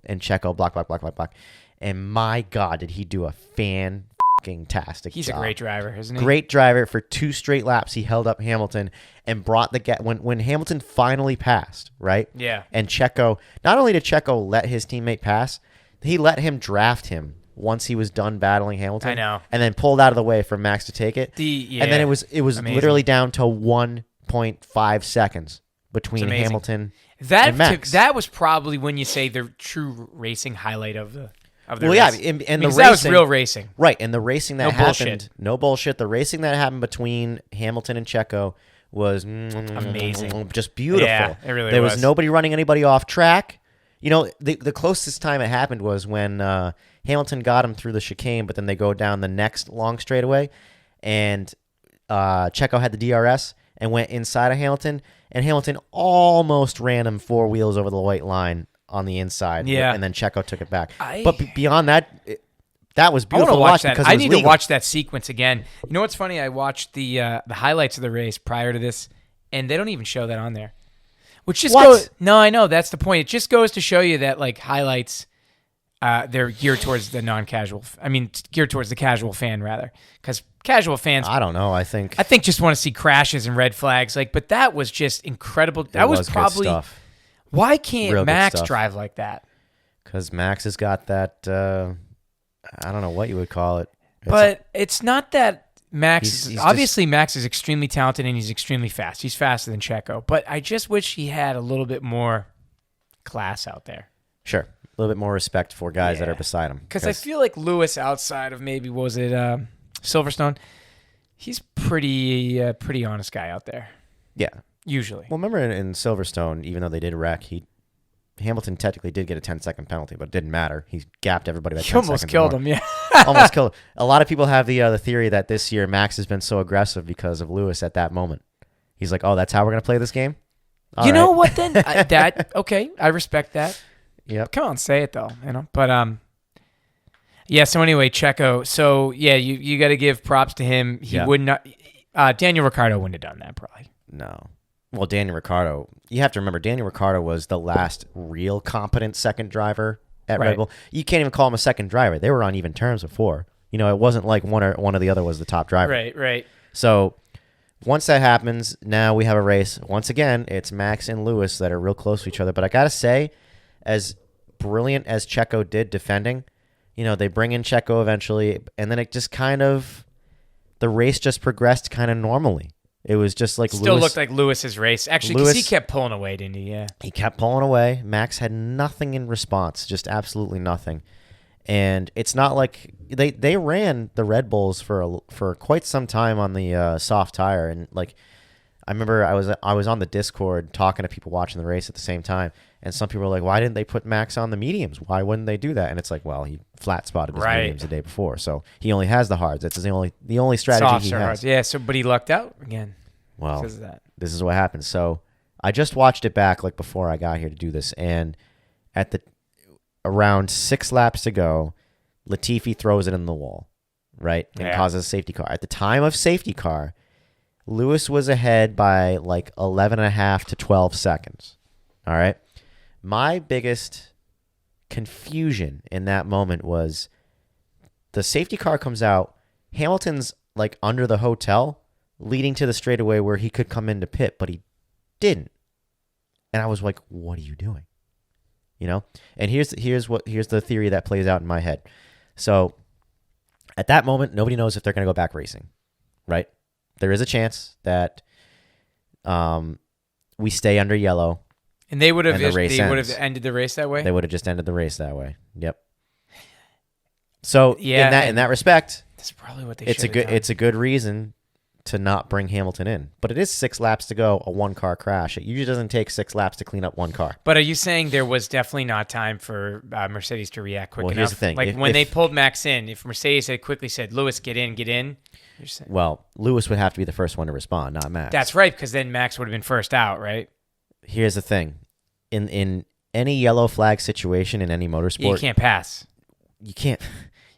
block. And my God, did he do a fan-tastic job. He's a great driver, isn't he? Great driver. For 2 straight laps, he held up Hamilton and brought the gap. When Hamilton finally passed, right? Yeah. And Checo, not only did Checo let his teammate pass, he let him draft him once he was done battling Hamilton. I know. And then pulled out of the way for Max to take it. And then it was amazing. Literally down to 1.5 seconons between Hamilton and Max. That was probably when you say the true racing highlight of the race. Well, yeah, and the racing, that was real racing. Right, and the racing that happened, bullshit. No bullshit. The racing that happened between Hamilton and Checo was amazing. Just beautiful. Yeah, it really there was nobody running anybody off track. You know, the closest time it happened was when Hamilton got him through the chicane, but then they go down the next long straightaway, and Checo had the DRS and went inside of Hamilton, and Hamilton almost ran him 4 wheels over the white line on the inside. Yeah. And then Checo took it back. But beyond that, that was beautiful to watch that. because I it was need legal. to watch that sequence again. You know what's funny? I watched the highlights of the race prior to this, and they don't even show that on there. Which just goes... No, I know. That's the point. It just goes to show you that like highlights... they're geared towards the non-casual. Geared towards the casual fan rather, because casual fans. I don't know. I think just want to see crashes and red flags. Like, but that was just incredible. That was probably. Good stuff. Why can't Max drive like that? Because Max has got that. I don't know what you would call it. It's not that Max. Obviously, Max is extremely talented and he's extremely fast. He's faster than Checo, but I just wish he had a little bit more class out there. Sure. A little bit more respect for guys that are beside him. Because I feel like Lewis, outside of maybe Silverstone, he's pretty honest guy out there. Yeah. Usually. Well, remember in Silverstone, even though they did wreck, Hamilton technically did get a 10-second penalty, but it didn't matter. He gapped everybody by 10 seconds. He almost killed him, yeah. Almost killed him. A lot of people have the theory that this year Max has been so aggressive because of Lewis at that moment. He's like, oh, that's how we're gonna play this game. You know what? Then okay, I respect that. Yep. Come on, say it though. But yeah. So anyway, Checo. So yeah, you got to give props to him. He would not. Daniel Ricciardo wouldn't have done that probably. No. Well, Daniel Ricciardo. You have to remember, Daniel Ricciardo was the last real competent second driver at Red Bull. You can't even call him a second driver. They were on even terms before. It wasn't like one or the other was the top driver. Right. So once that happens, now we have a race. Once again, it's Max and Lewis that are real close to each other. But I got to say, as brilliant as Checo did defending, they bring in Checo eventually, and then it just kind of, the race just progressed kind of normally. It was just like Still looked like Lewis's race. Actually, because he kept pulling away, didn't he? Yeah. He kept pulling away. Max had nothing in response, just absolutely nothing. And it's not like they ran the Red Bulls for quite some time on the soft tire. And like, I remember I was on the Discord talking to people watching the race at the same time, and some people were like, "Why didn't they put Max on the mediums? Why wouldn't they do that?" And it's like, well, he flat spotted his mediums the day before, so he only has the hards. That's the only strategy Softs he has. Hards. Yeah. So, but he lucked out again. Well, this is what happened. So I just watched it back like before I got here to do this, and at around 6 laps to go, Latifi throws it in the wall, right, and causes a safety car. At the time of safety car, Lewis was ahead by like 11.5 to 12 seconds. All right. My biggest confusion in that moment was the safety car comes out. Hamilton's like under the hotel leading to the straightaway where he could come into pit, but he didn't. And I was like, what are you doing? And here's the theory that plays out in my head. So at that moment, nobody knows if they're going to go back racing, right? There is a chance that we stay under yellow. And they would have ended the race that way? They would have just ended the race that way. Yep. So in that respect, that's probably what they should have done. It's a good reason to not bring Hamilton in. But it is 6 laps to go, a one-car crash. It usually doesn't take 6 laps to clean up one car. But are you saying there was definitely not time for Mercedes to react quick enough? Well, here's the thing. Like when they pulled Max in, if Mercedes had quickly said, Lewis, get in, you're saying, well, Lewis would have to be the first one to respond, not Max. That's right, because then Max would have been first out, right? Here's the thing. In any yellow flag situation in any motorsport, you can't pass. You can't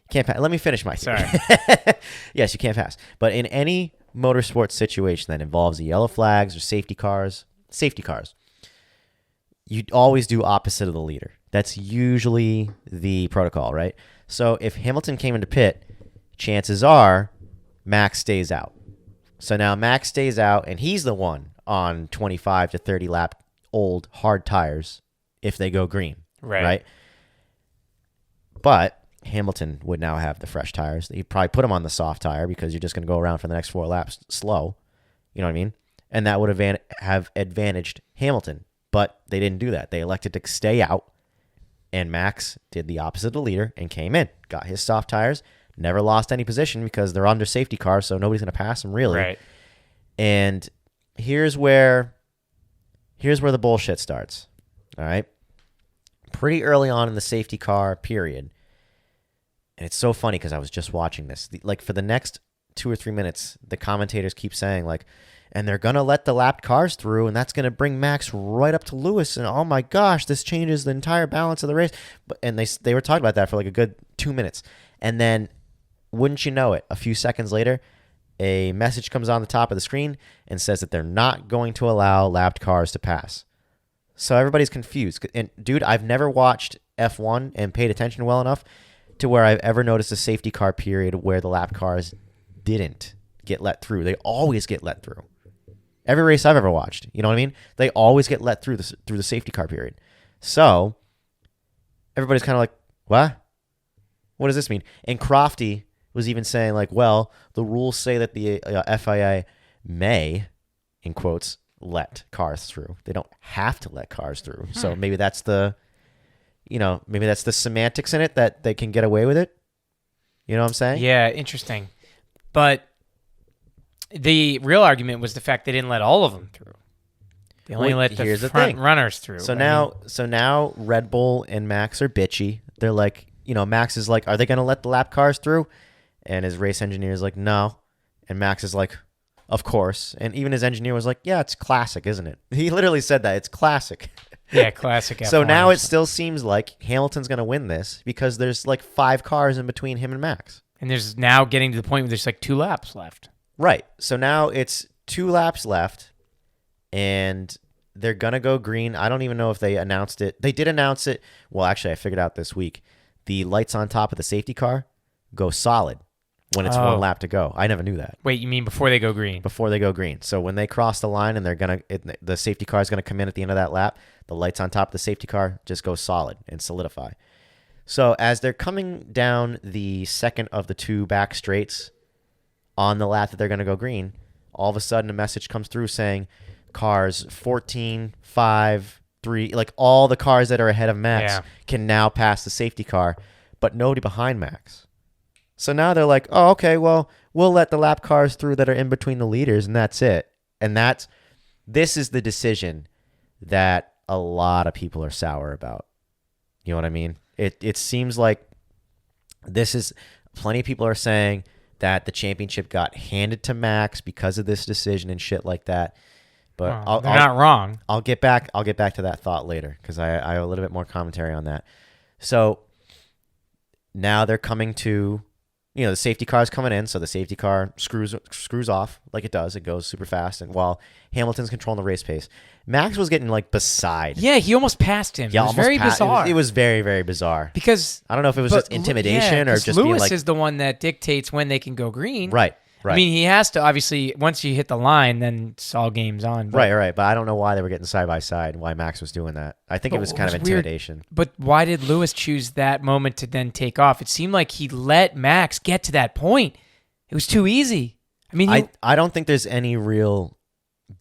pass. Let me finish my theory. Sorry. Yes, you can't pass. But in any motorsport situation that involves the yellow flags or safety cars, you always do opposite of the leader. That's usually the protocol, right? So if Hamilton came into pit, chances are Max stays out. So now Max stays out, and he's the one on 25 to 30 lap old hard tires if they go green, right? But Hamilton would now have the fresh tires. He'd probably put them on the soft tire because you're just going to go around for the next 4 laps slow. You know what I mean? And that would have advantaged Hamilton. But they didn't do that. They elected to stay out. And Max did the opposite of the leader and came in. Got his soft tires. Never lost any position because they're under safety cars, so nobody's going to pass him really. Right. And here's where the bullshit starts. All right? Pretty early on in the safety car period. And it's so funny because I was just watching this. Like for the next 2 or 3 minutes, the commentators keep saying like, and they're going to let the lapped cars through, and that's going to bring Max right up to Lewis. And oh my gosh, this changes the entire balance of the race. And they were talking about that for like a good 2 minutes. And then, wouldn't you know it, a few seconds later, a message comes on the top of the screen and says that they're not going to allow lapped cars to pass. So everybody's confused. And dude, I've never watched F1 and paid attention well enough to where I've ever noticed a safety car period where the lap cars didn't get let through. They always get let through. Every race I've ever watched, you know what I mean? They always get let through the safety car period. So everybody's kind of like, what? What does this mean? And Crofty was even saying like, well, the rules say that the FIA may, in quotes, let cars through. They don't have to let cars through. So maybe that's the semantics in it that they can get away with it. You know what I'm saying? Yeah, interesting. But the real argument was the fact they didn't let all of them through. They only let the front runners through. So now Red Bull and Max are bitchy. They're like, Max is like, are they going to let the lap cars through? And his race engineer is like, no. And Max is like, of course. And even his engineer was like, yeah, it's classic, isn't it? He literally said that. It's classic. Yeah, classic F1. So now it still seems like Hamilton's going to win this because there's like 5 cars in between him and Max. And there's now getting to the point where there's like 2 laps left. Right. So now it's 2 laps left, and they're going to go green. I don't even know if they announced it. They did announce it. Well, actually, I figured out this week. The lights on top of the safety car go solid when it's 1 lap to go. I never knew that. Wait, you mean before they go green? Before they go green. So when they cross the line and the safety car is going to come in at the end of that lap, the lights on top of the safety car just go solid and solidify. So as they're coming down the second of the 2 back straights on the lap that they're going to go green, all of a sudden a message comes through saying cars 14, 5, 3, like all the cars that are ahead of Max can now pass the safety car, but nobody behind Max. So now they're like, oh, okay, well, we'll let the lap cars through that are in between the leaders, and that's it. And this is the decision that a lot of people are sour about. You know what I mean? It seems like plenty of people are saying that the championship got handed to Max because of this decision and shit like that. But they're not wrong. I'll get back to that thought later because I have a little bit more commentary on that. So now they're coming to, the safety car is coming in, so the safety car screws off like it does. It goes super fast, and while Hamilton's controlling the race pace, Max was getting like beside. Yeah, he almost passed him. Yeah, it was very bizarre. It was very, very bizarre. Because I don't know if it was just intimidation or just Lewis being like, is the one that dictates when they can go green. Right. I mean, he has to, obviously, once you hit the line, then it's all game's on. But, right. But I don't know why they were getting side by side, why Max was doing that. I think it was kind of intimidation. Weird. But why did Lewis choose that moment to then take off? It seemed like he let Max get to that point. It was too easy. I mean, I don't think there's any real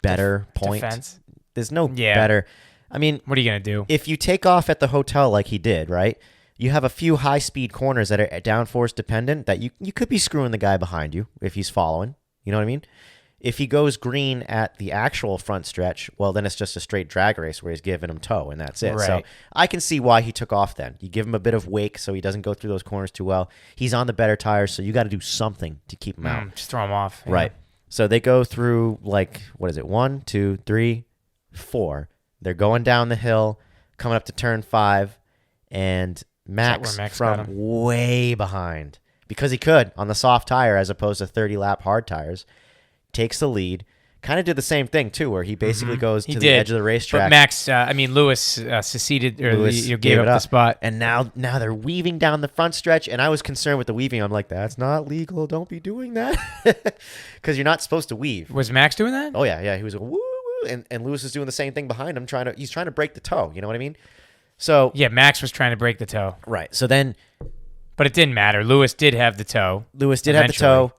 better point. Defense. There's no better. I mean, what are you going to do? If you take off at the hotel like he did, right? You have a few high-speed corners that are downforce dependent that you could be screwing the guy behind you if he's following. You know what I mean? If he goes green at the actual front stretch, well, then it's just a straight drag race where he's giving him tow, and that's it. Right. So I can see why he took off then. You give him a bit of wake so he doesn't go through those corners too well. He's on the better tires, so you got to do something to keep him out. Just throw him off. Right. So they go through, 1, 2, 3, 4. They're going down the hill, coming up to turn 5, and Max from way behind, because he could on the soft tire as opposed to 30-lap hard tires, takes the lead. Kind of did the same thing too, where he basically goes to the edge of the racetrack. But Lewis seceded or gave up the spot, and now they're weaving down the front stretch. And I was concerned with the weaving. I'm like, that's not legal. Don't be doing that, because you're not supposed to weave. Was Max doing that? Oh yeah. He was woo woo, and Lewis is doing the same thing behind him. He's trying to break the toe. You know what I mean? So yeah, Max was trying to break the toe. Right. So then, but it didn't matter. Lewis did have the toe.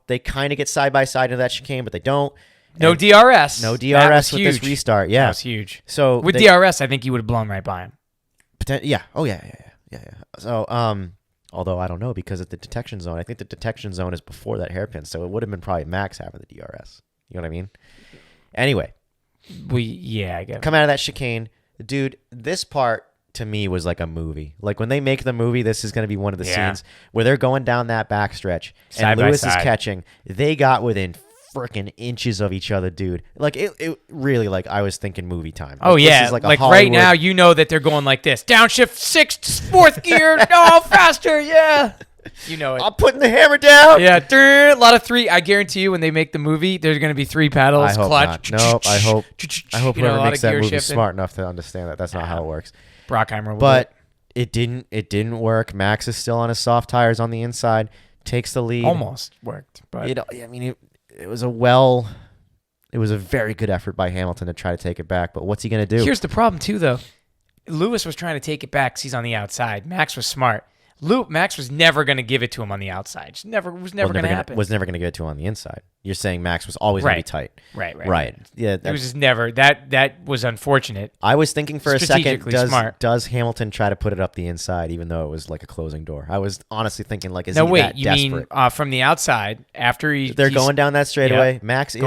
They kind of get side by side into that chicane, but they don't. No DRS. No DRS with this restart. Yeah, that was huge. So with DRS, I think he would have blown right by him. Yeah. Oh yeah. So although I don't know because of the detection zone. I think the detection zone is before that hairpin, so it would have been probably Max having the DRS. You know what I mean? Anyway, I get it. Come out of that chicane, dude. This part to me was like a movie. Like when they make the movie, this is going to be one of the scenes where they're going down that backstretch and Lewis is catching. They got within freaking inches of each other, dude. Like it really, like I was thinking movie time. Oh yeah, this is like right now you know that they're going like this. Downshift 6th, 4th gear, no faster, yeah. You know it. I'm putting the hammer down. Yeah, a lot of 3. I guarantee you, when they make the movie, there's going to be 3 pedals. I hope clutch. Not. Nope. I hope whoever makes that movie is shifting. smart enough to understand that that's not how it works. Brockheimer, but it didn't work. Max is still on his soft tires on the inside. Takes the lead. Almost worked, but it was a very good effort by Hamilton to try to take it back. But what's he going to do? Here's the problem too, though. Lewis was trying to take it back because he's on the outside. Max was smart. Max was never going to give it to him on the outside. It was never going to happen. Was never going to give it to him on the inside. You're saying Max was always going to be tight. Right. Yeah, it was just never. That was unfortunate. I was thinking for a second, smart. does Hamilton try to put it up the inside even though it was like a closing door? I was honestly thinking like, is he that desperate? Mean from the outside after they're going down that straightaway? Max is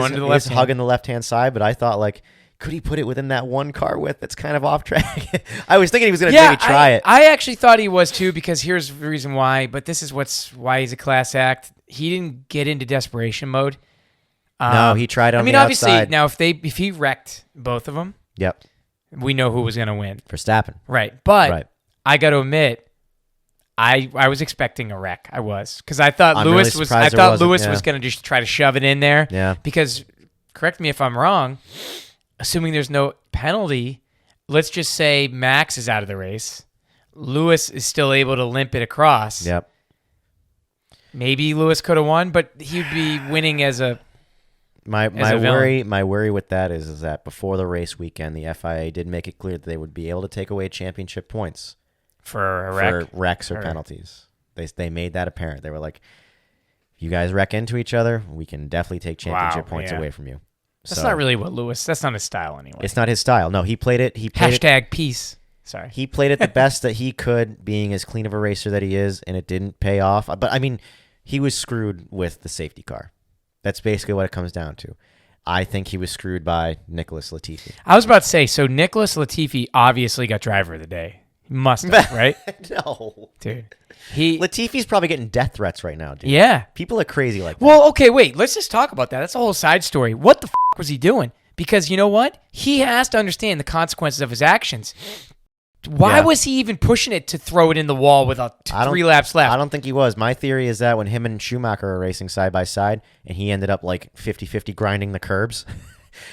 hugging the left-hand side, but I thought like, could he put it within that one car width that's kind of off track? I was thinking he was going to maybe try it. I actually thought he was too, because here's the reason why, but this is why he's a class act. He didn't get into desperation mode. No, he tried on I mean, the obviously, outside. now if he wrecked both of them, Yep. we know who was going to win. Verstappen. Right. But Right. I got to admit, I was expecting a wreck. I was, because I thought I'm Lewis really was. surprised I there thought wasn't, Lewis yeah. was going to just try to shove it in there. Yeah. Because, correct me if I'm wrong, assuming there's no penalty, let's just say Max is out of the race. Lewis is still able to limp it across. Yep. Maybe Lewis could have won, but he'd be winning as a. My a villain. worry with that is that before the race weekend, the FIA did make it clear that they would be able to take away championship points For a wreck. for wrecks or penalties. They made that apparent. They were like, if you guys wreck into each other, we can definitely take championship points away from you. That's not really what Lewis. That's not his style anyway. It's not his style. No, he played it. Hashtag peace. Sorry. He played it the best that he could, being as clean of a racer that he is, and it didn't pay off. But I mean, he was screwed with the safety car. That's basically what it comes down to. I think he was screwed by Nicholas Latifi. I was about to say, so Nicholas Latifi obviously got driver of the day. He must have, right? No. Dude. Latifi's probably getting death threats right now, dude. Yeah. People are crazy like that. Well, okay, wait. Let's just talk about that. That's a whole side story. What the was he doing? Because you know what? He has to understand the consequences of his actions. Why was he even pushing it to throw it in the wall with 3 laps left? I don't think he was. My theory is that when him and Schumacher were racing side by side and he ended up like 50-50 grinding the curbs,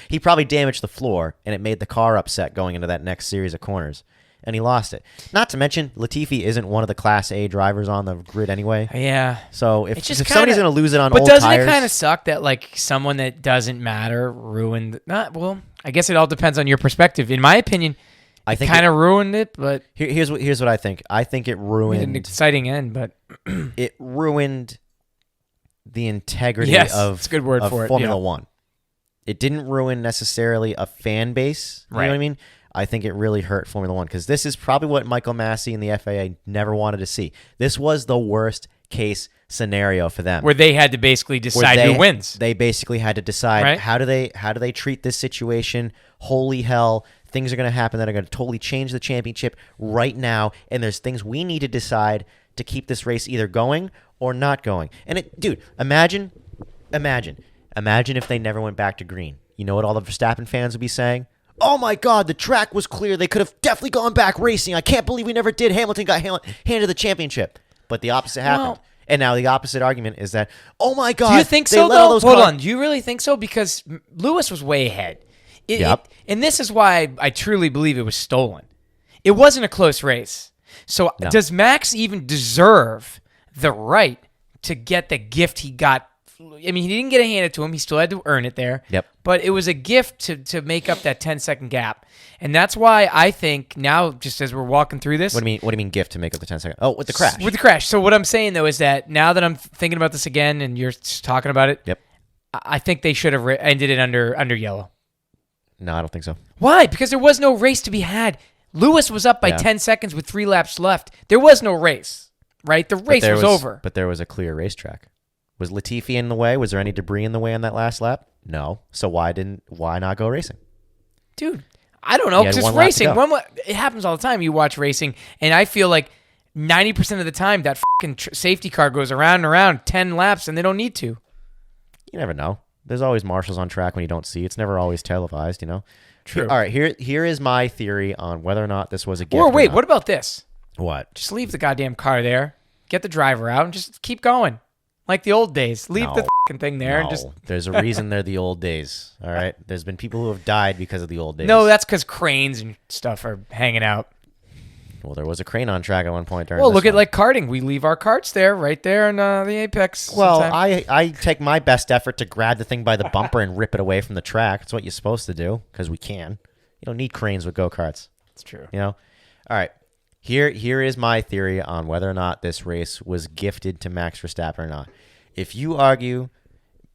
he probably damaged the floor and it made the car upset going into that next series of corners. And he lost it. Not to mention, Latifi isn't one of the Class A drivers on the grid anyway. Yeah. So if somebody's going to lose it on old tires... But doesn't tires... it kind of suck that like someone that doesn't matter ruined... Well, I guess it all depends on your perspective. In my opinion... I think kind of ruined it, but here's what I think. I think it ruined an exciting end, but it ruined the integrity of it's a good word for Formula One. It didn't ruin necessarily a fan base. You know what I mean? I think it really hurt Formula One because this is probably what Michael Massey and the FIA never wanted to see. This was the worst case scenario for them, where they had to basically decide who wins. They basically had to decide how do they treat this situation. Holy hell. Things are going to happen that are going to totally change the championship right now, and there's things we need to decide to keep this race either going or not going. And dude, imagine if they never went back to green. You know what all the Verstappen fans would be saying? Oh my God, the track was clear. They could have definitely gone back racing. I can't believe we never did. Hamilton got handed the championship, but the opposite happened. And now the opposite argument is that, oh my God, do you think so? Though? Hold on, do you really think so? Because Lewis was way ahead. And this is why I truly believe it was stolen. It wasn't a close race. So does Max even deserve the right to get the gift he got? I mean, he didn't get it handed to him. He still had to earn it there. Yep. But it was a gift to make up that 10-second gap. And that's why I think now, just as we're walking through this... What do you mean gift to make up the 10 seconds? Oh, with the crash. With the crash. So what I'm saying, though, is that now that I'm thinking about this again and you're talking about it, I think they should have ended it under yellow. No, I don't think so. Why? Because there was no race to be had. Lewis was up by 10 seconds with 3 laps left. There was no race, right? The race was over. But there was a clear racetrack. Was Latifi in the way? Was there any debris in the way on that last lap? No. So why not go racing? Dude, I don't know. Because it's racing. It happens all the time. You watch racing, and I feel like 90% of the time that fucking safety car goes around and around 10 laps, and they don't need to. You never know. There's always marshals on track when you don't see. It's never always televised, you know? True. All right, here is my theory on whether or not this was a gift. Or wait, what about this? What? Just leave the goddamn car there, get the driver out, and just keep going. Like the old days. Leave the fucking thing there and just... There's a reason they're the old days, all right? There's been people who have died because of the old days. No, that's because cranes and stuff are hanging out. Well, there was a crane on track at one point during look at like karting. We leave our carts there, right there in the apex. Well, I take my best effort to grab the thing by the bumper and rip it away from the track. That's what you're supposed to do because we can. You don't need cranes with go-karts. That's true. You know? All right. Here is my theory on whether or not this race was gifted to Max Verstappen or not. If you argue,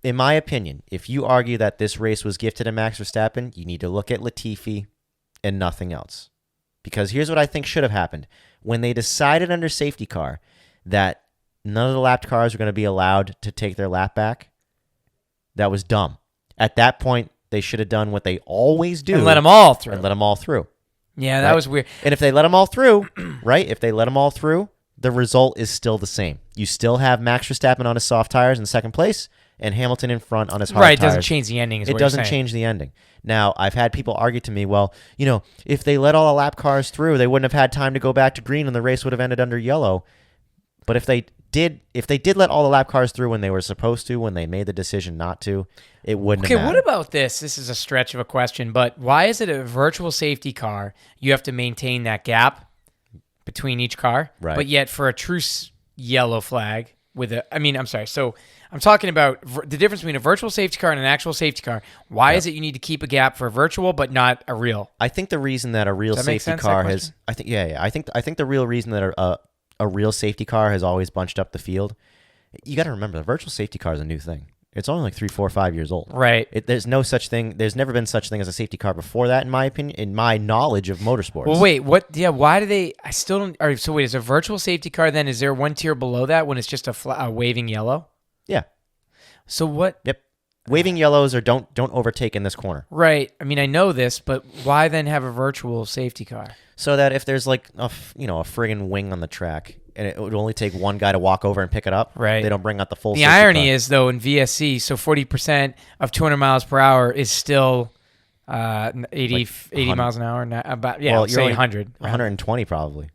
in my opinion, if you argue that this race was gifted to Max Verstappen, you need to look at Latifi and nothing else. Because here's what I think should have happened. When they decided under safety car that none of the lapped cars were going to be allowed to take their lap back, that was dumb. At that point, they should have done what they always do. And let them all through. And let them all through. Yeah, that was weird. And if they let them all through, right? If they let them all through, the result is still the same. You still have Max Verstappen on his soft tires in second place and Hamilton in front on his hard tires. Right, it doesn't change the ending. It doesn't change the ending. Now, I've had people argue to me, well, if they let all the lap cars through, they wouldn't have had time to go back to green and the race would have ended under yellow. But if they did let all the lap cars through when they were supposed to, when they made the decision not to, it wouldn't have mattered. Okay, what about this? This is a stretch of a question, but why is it a virtual safety car, you have to maintain that gap between each car? Right. But yet for a true yellow flag so I'm talking about the difference between a virtual safety car and an actual safety car. Why is it you need to keep a gap for a virtual but not a real? I think the reason that a real safety car has, I think the real reason that a real safety car has always bunched up the field. You got to remember, the virtual safety car is a new thing. It's only like 3, 4, 5 years old. Right. There's no such thing. There's never been such thing as a safety car before that, in my opinion, in my knowledge of motorsports. Well, wait, what? Yeah, why do they? I still don't. All right, so wait, is a virtual safety car then? Is there one tier below that when it's just a waving yellow? Yeah. So what? Yep. Waving yellows or don't overtake in this corner. Right. I mean, I know this, but why then have a virtual safety car? So that if there's like a friggin' wing on the track and it would only take one guy to walk over and pick it up, right? They don't bring out the full. The irony is though in VSC, so 40% of 200 miles per hour is still 80 miles an hour. About well, say 100, 120 probably.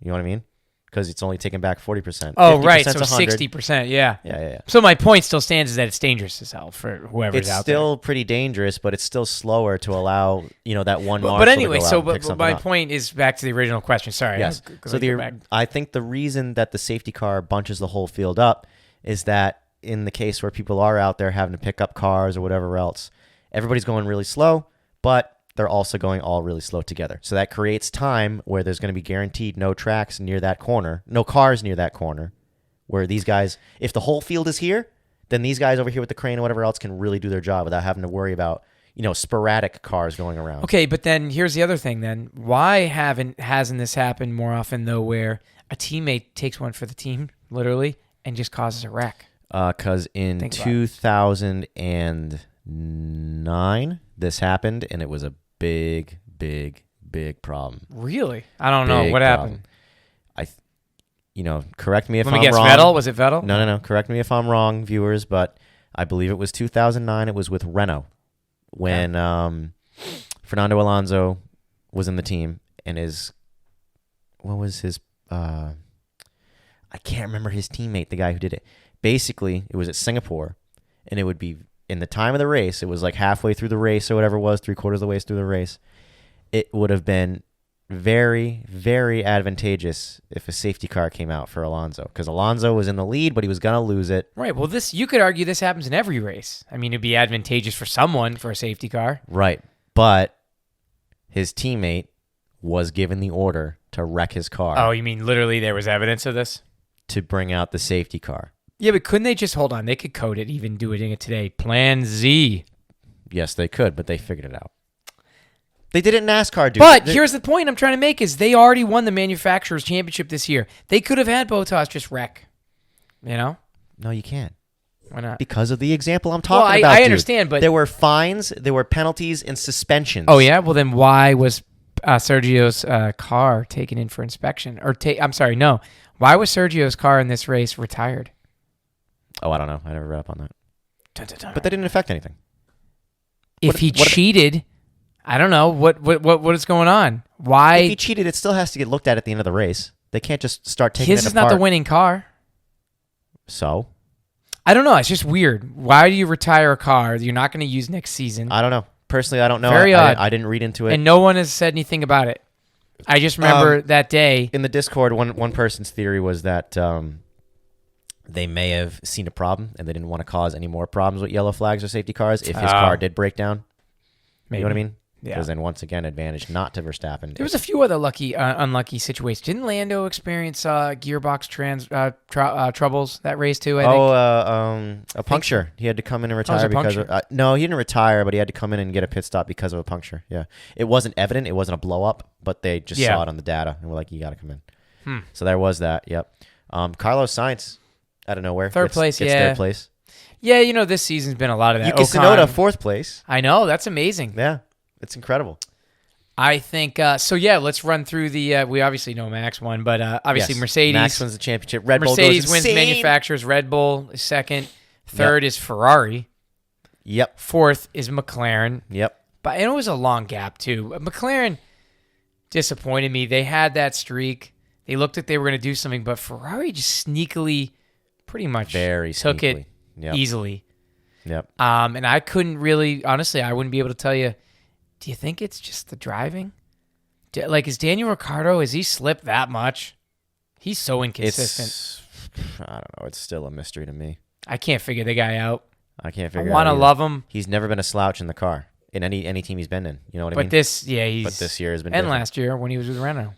You know what I mean? Because it's only taking back 40%. Oh, right. So 60%. Yeah. Yeah. So my point still stands is that it's dangerous as hell for whoever's out there. It's still pretty dangerous, but it's still slower to allow that one marshal but anyway, to go out and pick something my up. point is back to the original question. Sorry. Yes. So I think the reason that the safety car bunches the whole field up is that in the case where people are out there having to pick up cars or whatever else, everybody's going really slow, but they're also going all really slow together. So that creates time where there's going to be guaranteed no tracks near that corner, no cars near that corner, where these guys, if the whole field is here, then these guys over here with the crane and whatever else can really do their job without having to worry about, sporadic cars going around. Okay, but then here's the other thing then. Why hasn't this happened more often, though, where a teammate takes one for the team, literally, and just causes a wreck? Because in 2009, this happened, and it was a big problem. Really? I don't know. What happened? Correct me if I'm wrong. Let me guess, wrong. Vettel? Was it Vettel? No. Correct me if I'm wrong, viewers, but I believe it was 2009. It was with Renault when Fernando Alonso was in the team, and I can't remember his teammate, the guy who did it. Basically, it was at Singapore, and it would be in the time of the race, it was like halfway through the race or whatever it was, 3/4 of the way through the race. It would have been very, very advantageous if a safety car came out for Alonso, because Alonso was in the lead, but he was going to lose it. Right. Well, you could argue this happens in every race. I mean, it'd be advantageous for someone for a safety car. Right. But his teammate was given the order to wreck his car. Oh, you mean literally there was evidence of this? To bring out the safety car. Yeah, but couldn't they just hold on? They could code it, even doing it today. Plan Z. Yes, they could, but they figured it out. They did it in NASCAR, dude. But here's the point I'm trying to make is they already won the manufacturer's championship this year. They could have had Bottas just wreck. No, you can't. Why not? Because of the example I'm talking about. I understand, but there were fines, there were penalties, and suspensions. Oh yeah. Well, then why was Sergio's car taken in for inspection? I'm sorry, no. Why was Sergio's car in this race retired? Oh, I don't know. I never read up on that. Dun, dun, dun. But that didn't affect anything. If he cheated, I don't know what is going on. Why? If he cheated, it still has to get looked at the end of the race. They can't just start taking it apart. His is not the winning car. So? I don't know. It's just weird. Why do you retire a car that you're not going to use next season? I don't know. Personally, I don't know. Very odd. I didn't read into it. And no one has said anything about it. I just remember that day. In the Discord, one person's theory was that they may have seen a problem and they didn't want to cause any more problems with yellow flags or safety cars if his car did break down. Maybe. You know what I mean? Yeah. Because then once again, advantage not to Verstappen. There was a few other unlucky situations. Didn't Lando experience gearbox troubles that race too? I think? A puncture. He had to come in and retire because of, no, he didn't retire, but he had to come in and get a pit stop because of a puncture. Yeah, it wasn't evident. It wasn't a blow up, but they just saw it on the data and were like, "You got to come in." So there was that. Yep. Carlos Sainz, out of nowhere, third place. Third place. Yeah, this season's been a lot of that. Yuki Tsunoda, fourth place. I know, that's amazing. Yeah, it's incredible. I think so. Yeah, let's run through the. We obviously know Max won, but obviously Yes. Mercedes. Max wins the championship. Red Bull Mercedes goes wins insane. manufacturers. Red Bull is second. Third is Ferrari. Yep. Fourth is McLaren. Yep. But it was a long gap too. McLaren disappointed me. They had that streak. They looked like they were going to do something, but Ferrari just sneakily, pretty much, took it easily. Yep. And I couldn't really, honestly, I wouldn't be able to tell you. Do you think it's just the driving? Is Daniel Ricciardo? Has he slipped that much? He's so inconsistent. I don't know. It's still a mystery to me. I can't figure the guy out. I can't figure. I want to love him. He's never been a slouch in the car in any team he's been in. You know what I mean? But this year has been. And different. last year when he was with Renault.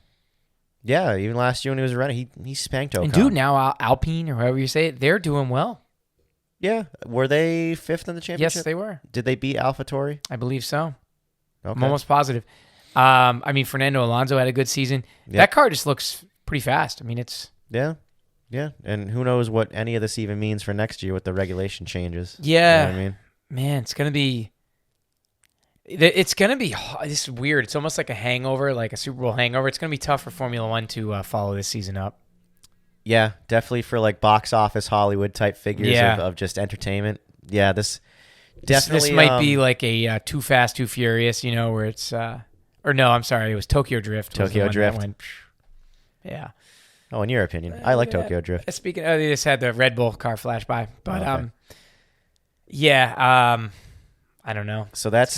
Yeah, even last year when he was Renault, he spanked Ocon. And dude, now Alpine or however you say it, they're doing well. Yeah, were they fifth in the championship? Yes, they were. Did they beat AlphaTauri? I believe so. Okay. I'm almost positive. Fernando Alonso had a good season. Yep. That car just looks pretty fast. it's yeah, and who knows what any of this even means for next year with the regulation changes. Yeah, you know what I mean, man, it's gonna be. This is weird. It's almost like a hangover, like a Super Bowl hangover. It's gonna be tough for Formula One to follow this season up. Yeah, definitely for like box office Hollywood type figures of just entertainment. Yeah, this definitely this might be like a Too Fast, Too Furious. Where it's or no, I'm sorry, it was Tokyo Drift. Tokyo Drift. Yeah. Oh, in your opinion, I like Tokyo Drift. Speaking of, they just had the Red Bull car flash by, but okay. I don't know. So that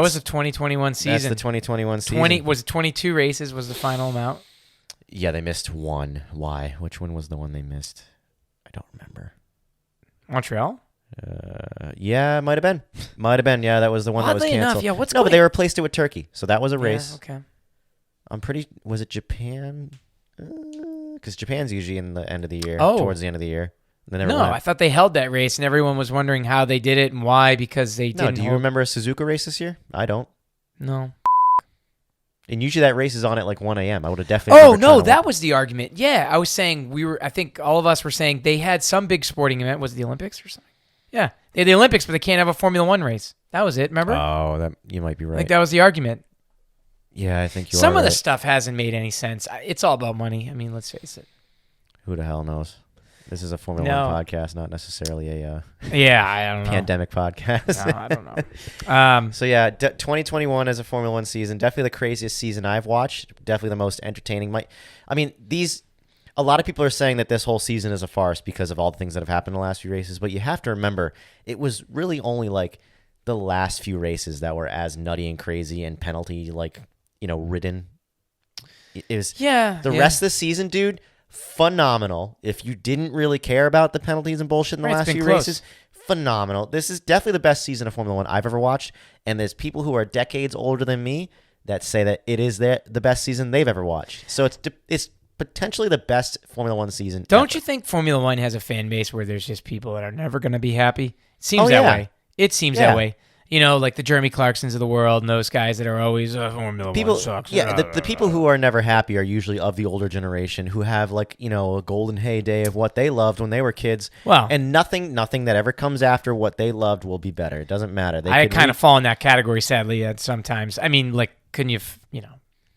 was a 2021 season. That's the 2021 season. Was it 22 races was the final amount? Yeah, they missed one. Why? Which one was the one they missed? I don't remember. Montreal? Yeah, it might have been. Yeah, that was the one that was canceled. But they replaced it with Turkey, so that was a race. Okay. Was it Japan? Because Japan's usually in the end of the year, towards the end of the year. I thought they held that race, and everyone was wondering how they did it and why, because they didn't. Do you remember a Suzuka race this year? I don't. No. And usually that race is on at like 1 a.m. I would have definitely. Oh no, that was the argument. Yeah, I was saying I think all of us were saying they had some big sporting event. Was it the Olympics or something? Yeah, they had the Olympics, but they can't have a Formula One race. That was it. Remember? Oh, that you might be right. I think that was the argument. Yeah, I think you are. Some of the stuff hasn't made any sense. It's all about money. Let's face it. Who the hell knows? This is a Formula One podcast, not necessarily a I don't know. Pandemic podcast. No, I don't know. So yeah, 2021 as a Formula One season, definitely the craziest season I've watched. Definitely the most entertaining. A lot of people are saying that this whole season is a farce because of all the things that have happened in the last few races, but you have to remember it was really only like the last few races that were as nutty and crazy and penalty ridden. It was the rest of the season, dude. Phenomenal. If you didn't really care about the penalties and bullshit in the last few races, phenomenal. This is definitely the best season of Formula One I've ever watched, and there's people who are decades older than me that say that it is the best season they've ever watched. So it's potentially the best Formula One season. Don't you think Formula One has a fan base where there's just people that are never going to be happy? It seems that way. It seems that way. Like the Jeremy Clarksons of the world and those guys that are always Formula One sucks. Yeah, the people who are never happy are usually of the older generation who have a golden heyday of what they loved when they were kids. Wow. And nothing that ever comes after what they loved will be better. It doesn't matter. I kind of fall in that category, sadly, sometimes. Couldn't you,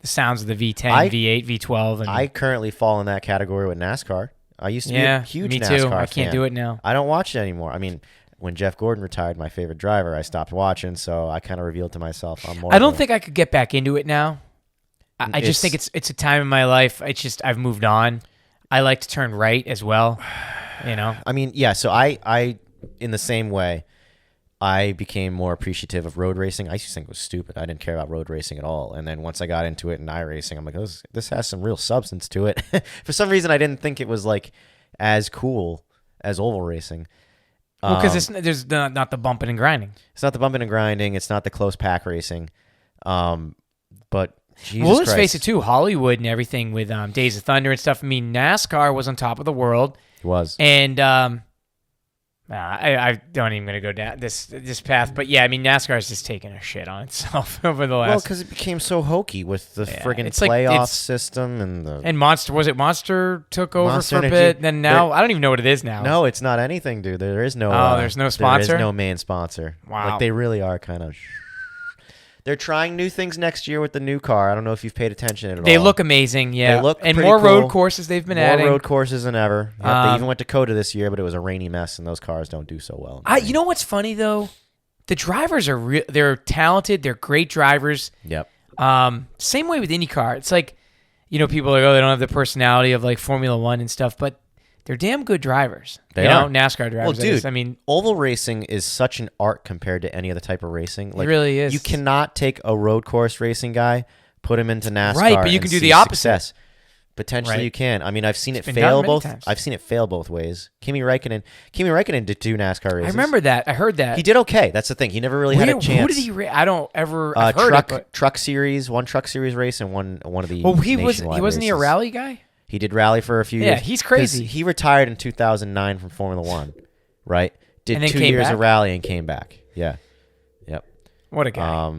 the sounds of the V10, V8, V12. I currently fall in that category with NASCAR. I used to be a huge NASCAR fan. I can't do it now. I don't watch it anymore. When Jeff Gordon retired, my favorite driver, I stopped watching, so I kind of revealed to myself I'm more. I don't think I could get back into it now. I just think it's a time in my life. It's just I've moved on. I like to turn right as well. So I in the same way, I became more appreciative of road racing. I used to think it was stupid. I didn't care about road racing at all. And then once I got into it in Iracing, I'm like, this has some real substance to it. For some reason, I didn't think it was like as cool as oval racing. Well, because there's not the bumping and grinding. It's not the bumping and grinding. It's not the close pack racing. But Jesus well, let's Christ. face it too. Hollywood and everything with Days of Thunder and stuff. NASCAR was on top of the world. It was. And I don't even gonna go down this path. But yeah, NASCAR is just taking a shit on itself over the last. Well, because it became so hokey with the friggin' playoff system and Monster. Was it Monster took over for a bit? Then now I don't even know what it is now. No, it's not anything, dude. There is no. There's no sponsor. There is no main sponsor. Wow. Like they really are kind of. They're trying new things next year with the new car. I don't know if you've paid attention at all. They look amazing, yeah. They look and pretty more cool. road courses they've been More adding. road courses than ever. Yep, they even went to Coda this year, but it was a rainy mess, and those cars don't do so well. You know what's funny though? The drivers are they're talented. They're great drivers. Yep. Same way with IndyCar. It's like, people are like, oh, they don't have the personality of like Formula One and stuff, but they're damn good drivers. They are. NASCAR drivers. Well, dude, oval racing is such an art compared to any other type of racing. Like, it really is. You cannot take a road course racing guy, put him into NASCAR, right? But you can do the opposite. Success. Potentially, right. You can. I mean, I've seen it been fail done many both. times. I've seen it fail both ways. Kimi Räikkönen did 2 NASCAR races. I remember that. I heard that. He did okay. That's the thing. He never really had a chance. Who did he? I don't ever. I've heard truck it, but... truck series, one truck series race, and one of the. Well, he wasn't races. he a rally guy? He did rally for a few years. Yeah, he's crazy. He retired in 2009 from Formula One, right? Did and then 2 years of rally and came back. Yeah. Yep. What a guy.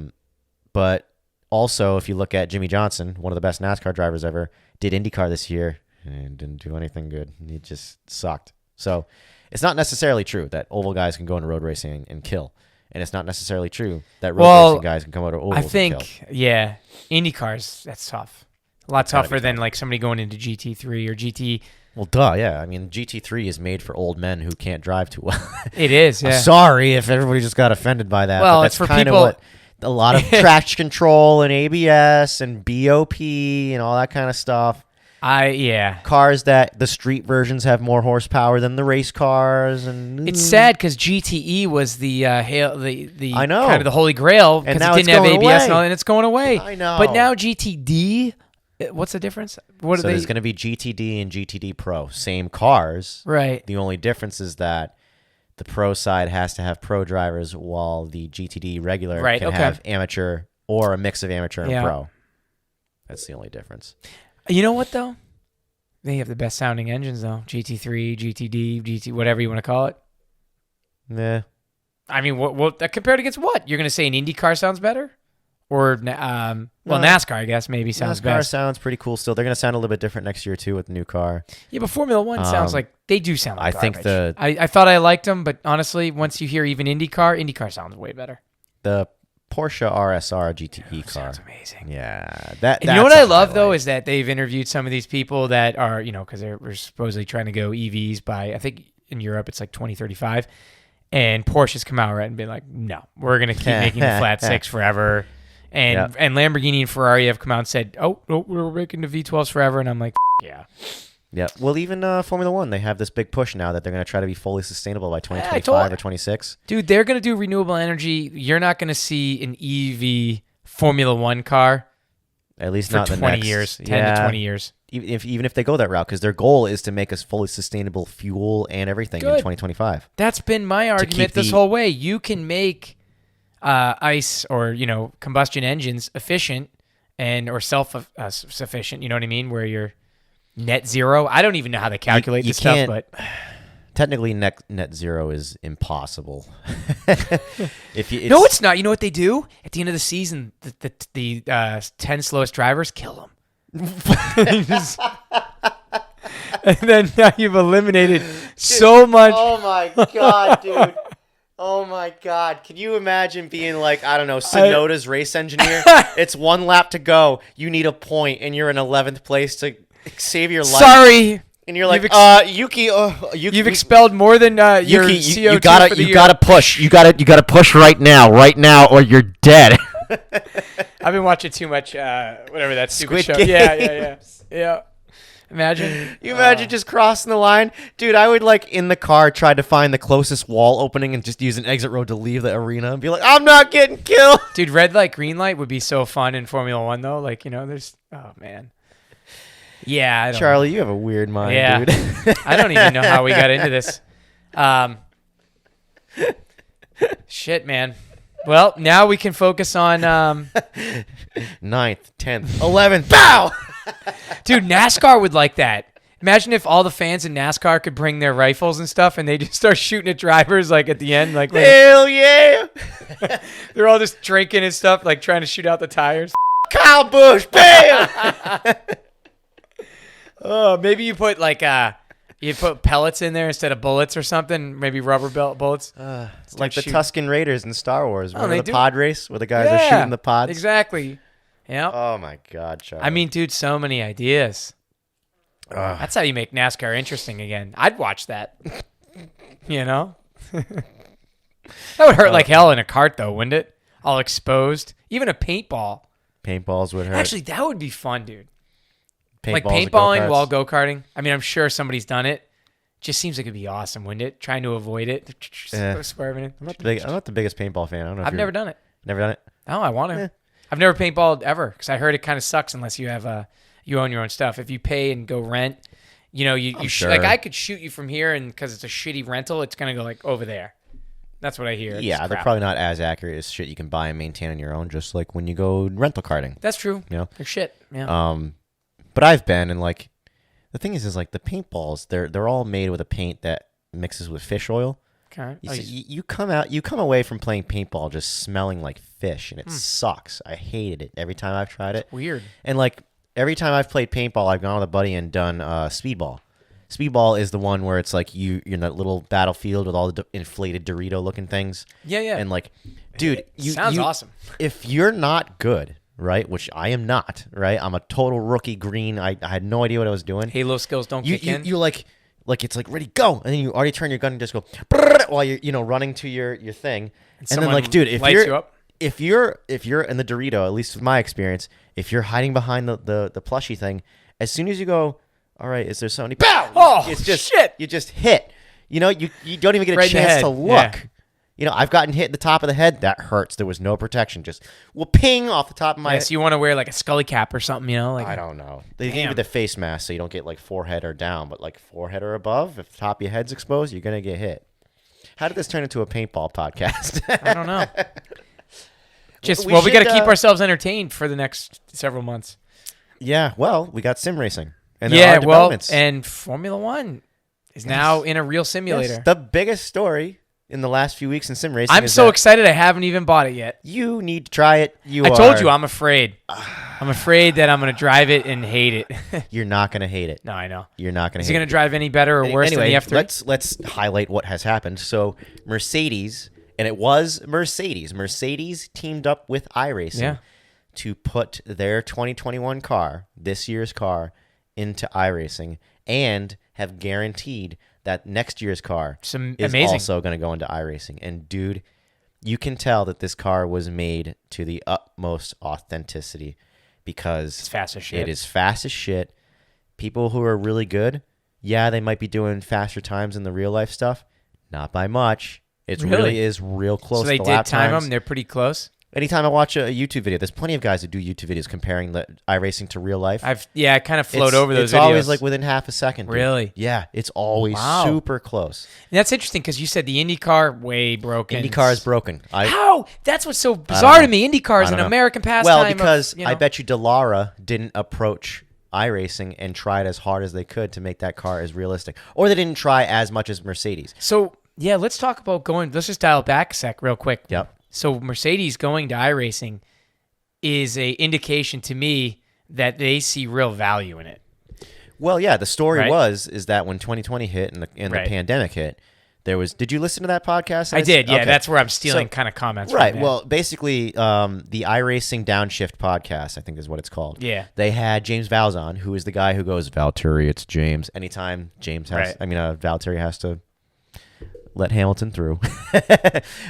But also, if you look at Jimmy Johnson, one of the best NASCAR drivers ever, did IndyCar this year and didn't do anything good. He just sucked. So it's not necessarily true that oval guys can go into road racing and kill. And it's not necessarily true that road racing guys can come out of ovals and kill. Yeah, IndyCars, that's tough. A lot tougher than like somebody going into GT3 or GT. Well, duh, yeah. I mean, GT3 is made for old men who can't drive too well. It is, yeah. I'm sorry if everybody just got offended by that. Well, but it's that's for kind of people... what a lot of traction control and ABS and BOP and all that kind of stuff. Cars that the street versions have more horsepower than the race cars, and it's sad because GTE was the I know, kind of the holy grail because it didn't have ABS and it's going away. I know, but now GTD, what's the difference? There's going to be GTD and GTD Pro, same cars, right? The only difference is that the Pro side has to have pro drivers, while the GTD regular can have amateur or a mix of amateur and pro. That's the only difference. You know what, though? They have the best sounding engines, though. GT3, GTD, GT, whatever you want to call it. Nah. I mean, what compared against what? You're going to say an Indy car sounds better? Or, NASCAR, I guess, maybe sounds better. NASCAR sounds pretty cool still. They're going to sound a little bit different next year, too, with the new car. Yeah, but Formula One sounds like, they do sound like garbage. I thought I liked them, but honestly, once you hear even IndyCar sounds way better. The Porsche RSR GTE car sounds amazing. Yeah. You know what I love, though, is that they've interviewed some of these people that are, because they're supposedly trying to go EVs by, I think in Europe, it's like 2035. And Porsche's come out and been like, no, we're going to keep making the flat six forever. And Lamborghini and Ferrari have come out and said, oh, no, we're making the V12s forever. And I'm like, yeah. Yeah. Well, even Formula One, they have this big push now that they're going to try to be fully sustainable by 2025 or 26. Dude, they're going to do renewable energy. You're not going to see an EV Formula One car at least for not 20 the next years, 10 to 20 years. Even if they go that route, because their goal is to make us fully sustainable fuel and everything in 2025. That's been my argument this whole way. You can make ICE or combustion engines efficient or self-sufficient. You know what I mean? Where you're net zero. I don't even know how they calculate this stuff, but technically net zero is impossible. No, it's not. You know what they do at the end of the season? The 10 slowest drivers kill them. And then now you've eliminated so much. Oh my god, dude. Oh my god. Can you imagine being like, I don't know, Sonoda's race engineer? It's 1 lap to go. You need a point and you're in 11th place to save your life. Sorry. And you're like, Yuki, you've expelled more than your Yuki, CO2 for the year. You gotta push. You gotta push right now, or you're dead. I've been watching too much, whatever that stupid Squid show. Games. Yeah. Imagine. You imagine just crossing the line, dude. I would in the car try to find the closest wall opening and just use an exit road to leave the arena and be like, I'm not getting killed. Dude, red light, green light would be so fun in Formula One though. There's oh man. Yeah, Charlie, you have a weird mind, dude. I don't even know how we got into this. Shit, man. Well, now we can focus on 9th, 10th, 11th. Bow! Dude, NASCAR would like that. Imagine if all the fans in NASCAR could bring their rifles and stuff and they just start shooting at drivers at the end. Hell yeah! They're all just drinking and stuff, trying to shoot out the tires. Kyle Busch, bam! Oh, maybe you put You put pellets in there instead of bullets or something. Maybe rubber bullets. It's like the Tusken Raiders in Star Wars. Remember the pod race where the guys are shooting the pods? Exactly. Yeah. Oh my God, Charlie. I mean, dude, so many ideas. That's how you make NASCAR interesting again. I'd watch that. You know? That would hurt like hell in a kart, though, wouldn't it? All exposed. Even a paintball. Paintballs would hurt. Actually, that would be fun, dude. Paintballs like paintballing while go-karting. I mean, I'm sure somebody's done it. Just seems like it'd be awesome, wouldn't it? Trying to avoid it. Swerving it. I'm not the biggest paintball fan. I don't know. I've never done it. Never done it? No, I want to. I've never paintballed ever because I heard it kind of sucks unless you have you own your own stuff. If you pay and go rent, you know, like I could shoot you from here, and because it's a shitty rental, it's gonna go like over there. That's what I hear. Yeah, they're probably not as accurate as shit you can buy and maintain on your own. Just like when you go rental karting. That's true. You know, they're shit. Yeah. But I've been, and like the thing is like the paintballs, they're all made with a paint that mixes with fish oil. Okay. You come away from playing paintball just smelling like fish, and it sucks. I hated it every time I've tried it. Weird. And like every time I've played paintball, I've gone with a buddy and done speedball. Speedball is the one where it's like you're in that little battlefield with all the inflated Dorito looking things. Yeah, yeah. And like, dude, sounds awesome. If you're not good, right, which I am not, right? I'm a total rookie green. I had no idea what I was doing. Halo skills don't kick in. You like it's like ready go, and then you already turn your gun and just go while you're running to your thing, and then like, dude, if you're in the Dorito, at least with my experience, if you're hiding behind the plushie thing, as soon as you go, all right, is there somebody? Pow! Oh, it's just shit! You just hit. You know, you don't even get a Right in the chance head. to look. Yeah. You know, I've gotten hit in the top of the head. That hurts. There was no protection. Just ping off the top of my head. So you want to wear like a scully cap or something, you know? Like I don't know. They give you the face mask so you don't get like forehead or down, but like forehead or above, if the top of your head's exposed, you're gonna get hit. How did this turn into a paintball podcast? I don't know. We got to keep ourselves entertained for the next several months. Yeah, well, we got sim racing. And there are developments. And Formula One is now in a real simulator. Yes, the biggest story in the last few weeks in sim racing. I'm so excited I haven't even bought it yet. You need to try it. I told you I'm afraid. I'm afraid that I'm going to drive it and hate it. You're not going to hate it. No, I know. You're not going to hate it. Is it going to drive any better or worse than the F3? Let's highlight what has happened. So Mercedes, and it was Mercedes. Mercedes teamed up with Iracing to put their 2021 car, this year's car, into Iracing, and have guaranteed that next year's car is also going to go into Iracing. And dude, you can tell that this car was made to the utmost authenticity because it's fast as shit. It is fast as shit. People who are really good, yeah, they might be doing faster times in the real life stuff. Not by much. It really is real close. So they to did lap time times. them. They're pretty close. Anytime I watch a YouTube video, there's plenty of guys that do YouTube videos comparing the iRacing to real life. I kind of float over those videos. It's always like within half a second. Dude. Really? Yeah, it's always super close. And that's interesting because you said the IndyCar way broken. IndyCar is broken. How? That's what's so bizarre to me. IndyCar is an American pastime. Well, because I bet you DeLara didn't approach iRacing and tried as hard as they could to make that car as realistic. Or they didn't try as much as Mercedes. So, yeah, let's talk about let's just dial back a sec real quick. Yep. So Mercedes going to iRacing is a indication to me that they see real value in it. Well, yeah, the story is that when 2020 hit and the pandemic hit, there was. Did you listen to that podcast? I did. Yeah, okay. That's where I'm stealing kind of comments. Right. From, well, basically, the iRacing Downshift podcast, I think is what it's called. Yeah. They had James Vowles on, who is the guy who goes, Valtteri, it's James. Anytime James has, Valtteri has to let Hamilton through.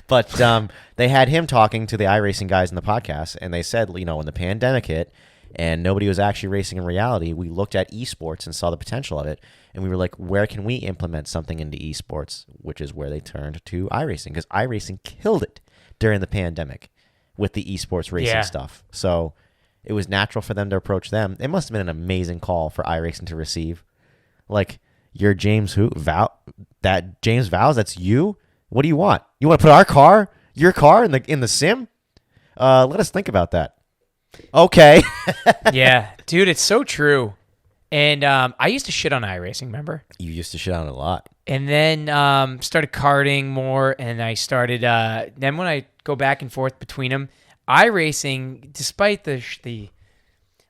But they had him talking to the iRacing guys in the podcast, and they said, when the pandemic hit and nobody was actually racing in reality, we looked at esports and saw the potential of it, and we were like, where can we implement something into esports, which is where they turned to iRacing, because iRacing killed it during the pandemic with the esports racing stuff. So it was natural for them to approach them. It must have been an amazing call for iRacing to receive. Like, you're James that James Vowles, that's you? What do you want? You want to put your car in the sim? Let us think about that. Okay. Yeah, dude, it's so true. And I used to shit on iRacing, remember? You used to shit on it a lot. And then started karting more, and I started. Then when I go back and forth between them, iRacing, despite the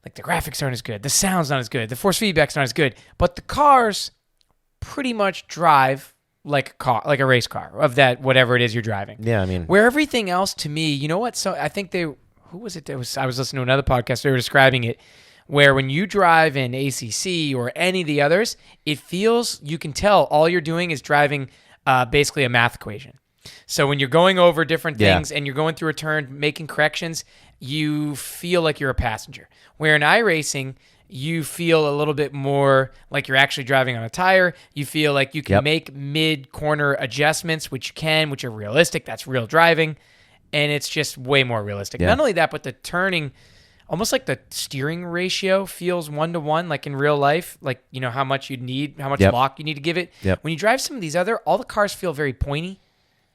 graphics aren't as good, the sound's not as good, the force feedback's not as good, but the cars pretty much drive like a car, like a race car of that whatever it is you're driving. Yeah, I mean, where everything else to me, you know what? So I think who was it? I was listening to another podcast. They were describing it where when you drive in ACC or any of the others, it feels, you can tell all you're doing is driving basically a math equation. So when you're going over different things and you're going through a turn, making corrections, you feel like you're a passenger. Where in iRacing, you feel a little bit more like you're actually driving on a tire. You feel like you can make mid-corner adjustments, which are realistic. That's real driving. And it's just way more realistic. Not only that, but the turning, almost like the steering ratio feels 1-to-1, like in real life, like, you know, how much you need, how much lock you need to give it. When you drive some of these all the cars feel very pointy,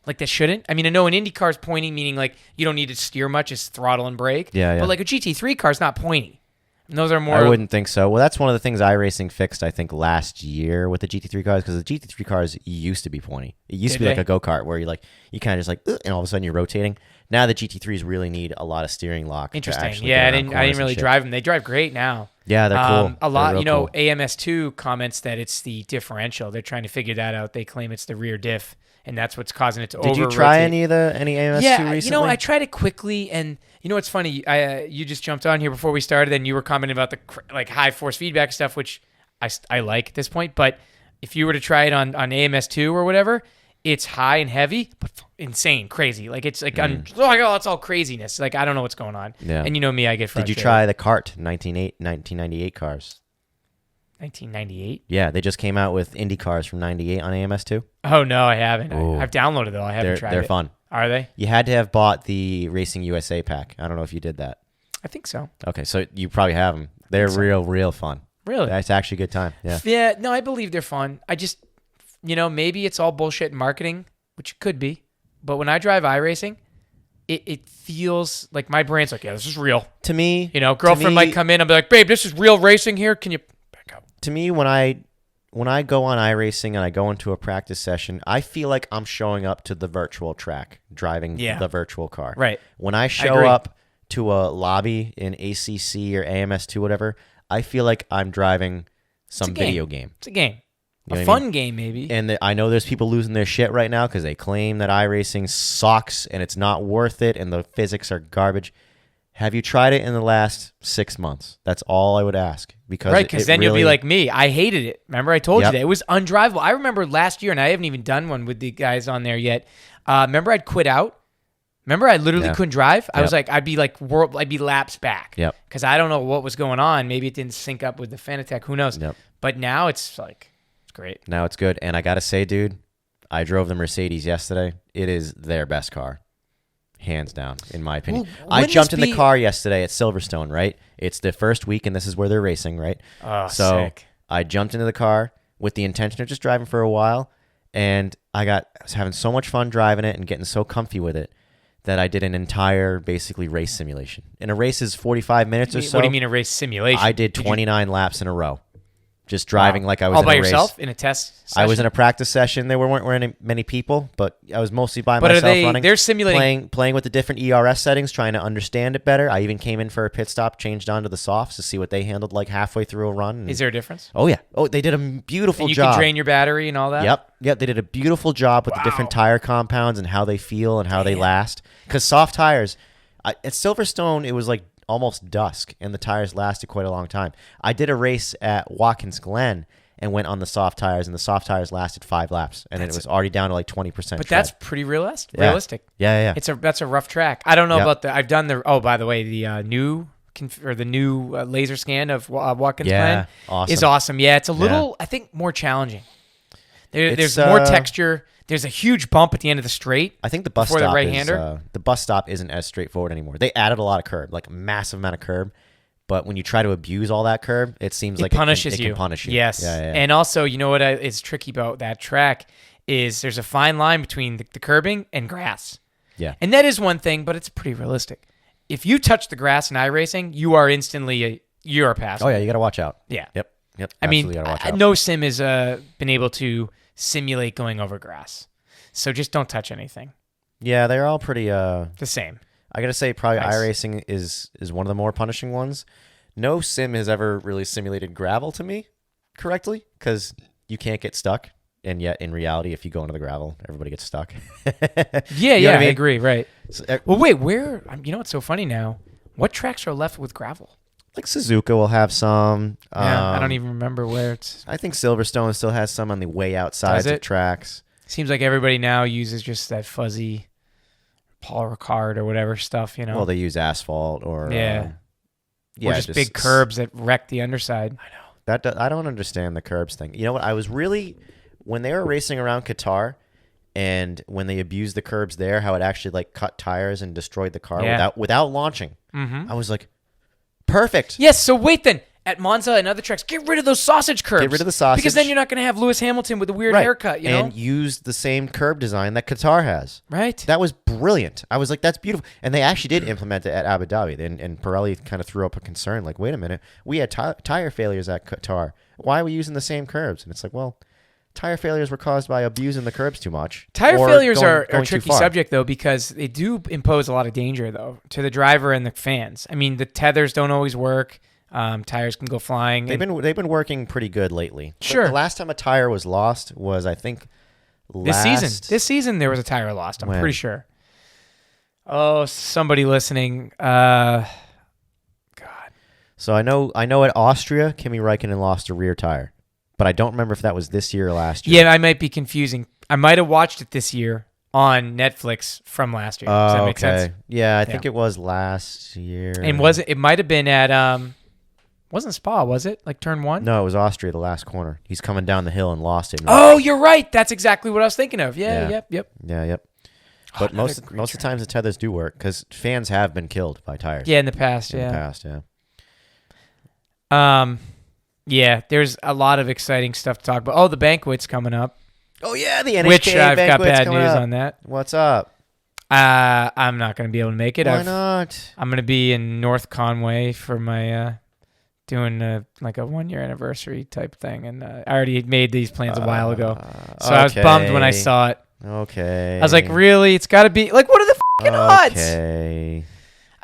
like they shouldn't. I mean, I know an Indy car is pointy, meaning like you don't need to steer much, it's throttle and brake. But like a GT3 car is not pointy. And those are more. I wouldn't think so. Well, that's one of the things iRacing fixed, I think, last year with the GT3 cars, because the GT3 cars used to be pointy. It used to be like a go-kart where you kind of just like, and all of a sudden you're rotating. Now the GT3s really need a lot of steering lock. Interesting. Yeah, I didn't really drive them. They drive great now. Yeah, they're cool. A lot, cool. AMS2 comments that it's the differential. They're trying to figure that out. They claim it's the rear diff, and that's what's causing it to over-rotate. Did you try any AMS2 recently? You know, I tried it quickly, and you know what's funny? You just jumped on here before we started, and you were commenting about the like high force feedback stuff, which I like at this point. But if you were to try it on AMS2 or whatever, it's high and heavy, but insane, crazy. Like it's like, it's all craziness. Like I don't know what's going on. Yeah. And you know me, I get frustrated. Did you try the kart 1998 cars? 1998? Yeah, they just came out with Indy cars from 98 on AMS2. Oh, no, I haven't. I've downloaded it, though. I haven't tried it. They're fun. Are they? You had to have bought the Racing USA pack. I don't know if you did that. I think so. Okay, so you probably have them. They're real fun. Really? That's actually a good time. Yeah. Yeah, no, I believe they're fun. I just, maybe it's all bullshit marketing, which it could be. But when I drive iRacing, it feels like my brain's like, yeah, this is real. To me, girlfriend might come in and be like, babe, this is real racing here. Can you back up? To me, when I go on iRacing and I go into a practice session, I feel like I'm showing up to the virtual track, driving the virtual car. Right. When I show up to a lobby in ACC or AMS2, whatever, I feel like I'm driving some video game. It's a game. A fun game, maybe. And I know there's people losing their shit right now because they claim that iRacing sucks and it's not worth it and the physics are garbage. Have you tried it in the last 6 months? That's all I would ask. Because then you'll be like me. I hated it. Remember, I told you that. It was undrivable. I remember last year, and I haven't even done one with the guys on there yet. Remember, I'd quit out. Remember, I literally couldn't drive. I was like, I'd be laps back. Yep. Because I don't know what was going on. Maybe it didn't sync up with the Fanatec. Who knows? Yep. But now it's like, it's great. Now it's good. And I got to say, dude, I drove the Mercedes yesterday. It is their best car. Hands down, in my opinion. I jumped in the car yesterday at Silverstone, right? It's the first week, and this is where they're racing, right? Oh, so sick. I jumped into the car with the intention of just driving for a while, and I was having so much fun driving it and getting so comfy with it that I did an entire, basically, race simulation. And a race is 45 minutes or so. What do you mean a race simulation? I did 29 laps in a row. Just driving like I was all in by a race. yourself in a test session? I was in a practice session. There weren't many people, but I was mostly by myself running. They're simulating playing with the different ERS settings, trying to understand it better. I even came in for a pit stop, changed onto the softs to see what they handled like halfway through a run. Is there a difference? Oh yeah. Oh, they did a beautiful job. You can drain your battery and all that? Yep. They did a beautiful job with the different tire compounds and how they feel and how they last. Because soft tires, at Silverstone, it was like almost dusk, and the tires lasted quite a long time. I did a race at Watkins Glen and went on the soft tires, and the soft tires lasted 5 laps, and it was already down to like 20%. But that's pretty realistic. Yeah. That's a rough track. I don't know about I've done the. Oh, by the way, the new laser scan of Watkins Glen is awesome. Yeah, it's a little, I think, more challenging. There's more texture. There's a huge bump at the end of the straight. I think the bus stop isn't as straightforward anymore. They added a lot of curb, like a massive amount of curb. But when you try to abuse all that curb, it seems like it can punish you. Yes. Yeah. And also, you know what is tricky about that track is there's a fine line between the curbing and grass. Yeah. And that is one thing, but it's pretty realistic. If you touch the grass in iRacing, you are instantly you're a passenger. Oh yeah, you got to watch out. Yeah. Yep. I mean, no sim has been able to simulate going over grass. So just don't touch anything. Yeah, they're all pretty the same. I got to say probably iRacing is one of the more punishing ones. No sim has ever really simulated gravel to me correctly because you can't get stuck. And yet, in reality, if you go into the gravel, everybody gets stuck. Yeah, You know what I I mean? agree. Right. So, Well, wait, where? You know what's so funny now? What tracks are left with gravel? like Suzuka will have some. Yeah, I don't even remember where it's. I think Silverstone still has some on the way outside of tracks. Seems like everybody now uses just that fuzzy Paul Ricard or whatever stuff, you know. Well, they use asphalt or or just big s- curbs that wreck the underside. I don't understand the curbs thing. You know what? I was really when they were racing around Qatar, and when they abused the curbs there, how it actually like cut tires and destroyed the car without launching. Mm-hmm. I was like, perfect. Yes. So wait then. At Monza and other tracks, get rid of those sausage curbs. Get rid of the sausage. Because then you're not going to have Lewis Hamilton with a weird haircut, you know? And use the same curb design that Qatar has. Right. That was brilliant. I was like, that's beautiful. And they actually did implement it at Abu Dhabi. And Pirelli kind of threw up a concern, like, wait a minute, we had tire failures at Qatar. Why are we using the same curbs? And it's like, well, tire failures were caused by abusing the curbs too much. Tire failures are a going tricky subject, though, because they do impose a lot of danger, though, to the driver and the fans. I mean, the tethers don't always work. Tires can go flying. They've been working pretty good lately. Sure. But the last time a tire was lost was, I think, This season there was a tire lost. I'm pretty sure. Oh, somebody listening. God. So I know at Austria, Kimi Räikkönen lost a rear tire, but I don't remember if that was this year or last year. Yeah, I might be confusing. I might have watched it this year on Netflix from last year. Does that make sense? Yeah, I think it was last year. And it might have been at wasn't Spa, was it? Like turn 1? No, it was Austria, the last corner. He's coming down the hill and lost it. Oh, you're right. That's exactly what I was thinking of. Yep. Yeah. But most of the times the tethers do work because fans have been killed by tires. Yeah, in the past, Yeah, there's a lot of exciting stuff to talk about. Oh, the banquet's coming up. Oh, yeah, the NHK Which I've got banquet's bad coming news up. on that. What's up? I'm not going to be able to make it. Why not? I'm going to be in North Conway for my doing like a 1-year anniversary type thing, and I already made these plans a while ago, so I was bummed when I saw it. Okay. I was like, really? It's got to be like, what are the fucking odds? Okay.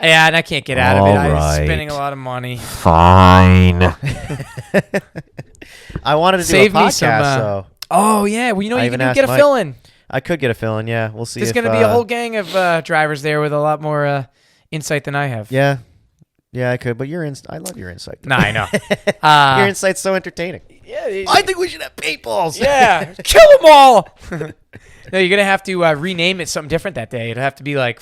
Yeah, and I can't get out of it. I'm right. spending a lot of money. Fine. I wanted to Save do a me podcast, some, so Oh yeah, well you I can even get asked a Mike. fill-in. I could get a fill-in. Yeah, we'll see. There's going to be a whole gang of drivers there with a lot more insight than I have. Yeah, I could. But I love your insight. Nah, I know. Your insight's so entertaining. Yeah, I think we should have paintballs. Yeah, kill them all. No, you're gonna have to rename it something different that day. It'll have to be like.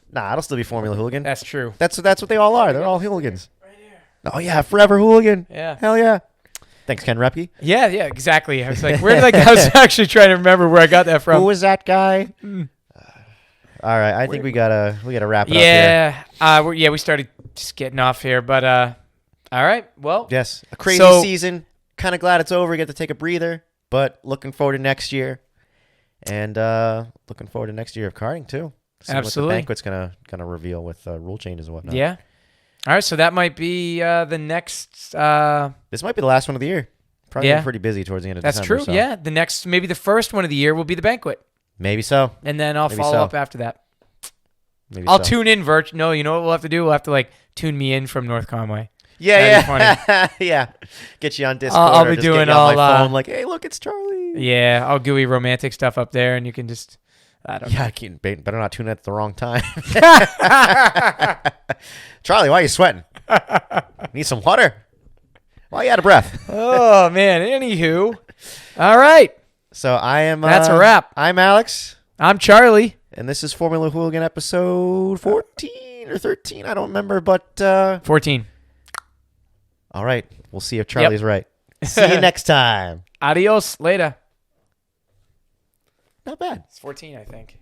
Nah, it'll still be Formula Hooligan. That's true. That's what they all are. They're all hooligans. Right here. Oh yeah, forever Hooligan. Yeah. Hell yeah. Thanks, Ken Repke. Yeah, exactly. I was like, where did I was actually trying to remember where I got that from. Who was that guy? All right, I think we gotta wrap it up here. We started just getting off here, but all right. Well, Yes, a crazy season. Kind of glad it's over. We get to take a breather, but looking forward to next year, and looking forward to next year of karting too. See Absolutely. what the banquet's gonna reveal with rule changes and whatnot. Yeah. All right, so that might be the next. This might be the last one of the year. Probably been pretty busy towards the end of That's December. true. So. Yeah, maybe the first one of the year will be the banquet, Maybe so. and then I'll follow up after that. Maybe I'll so. tune in No, you know what we'll have to do? We'll have to like tune me in from North Conway. Yeah, That'd be yeah. Get you on Discord. I'll or be just doing get you on my all, phone. Like, hey, look, it's Charlie. Yeah, I'll gooey romantic stuff up there, and you can just. I don't know. Yeah, I can't, better not tune in at the wrong time. Charlie, why are you sweating? Need some water? Why are you out of breath? Oh man. Anywho, all right. So I am. That's a wrap. I'm Alex, I'm Charlie. and this is Formula Hooligan episode 14 or 13. I don't remember, but 14. all right. We'll see if Charlie's right. See you next time. Adios. Later. Not bad. It's 14, I think.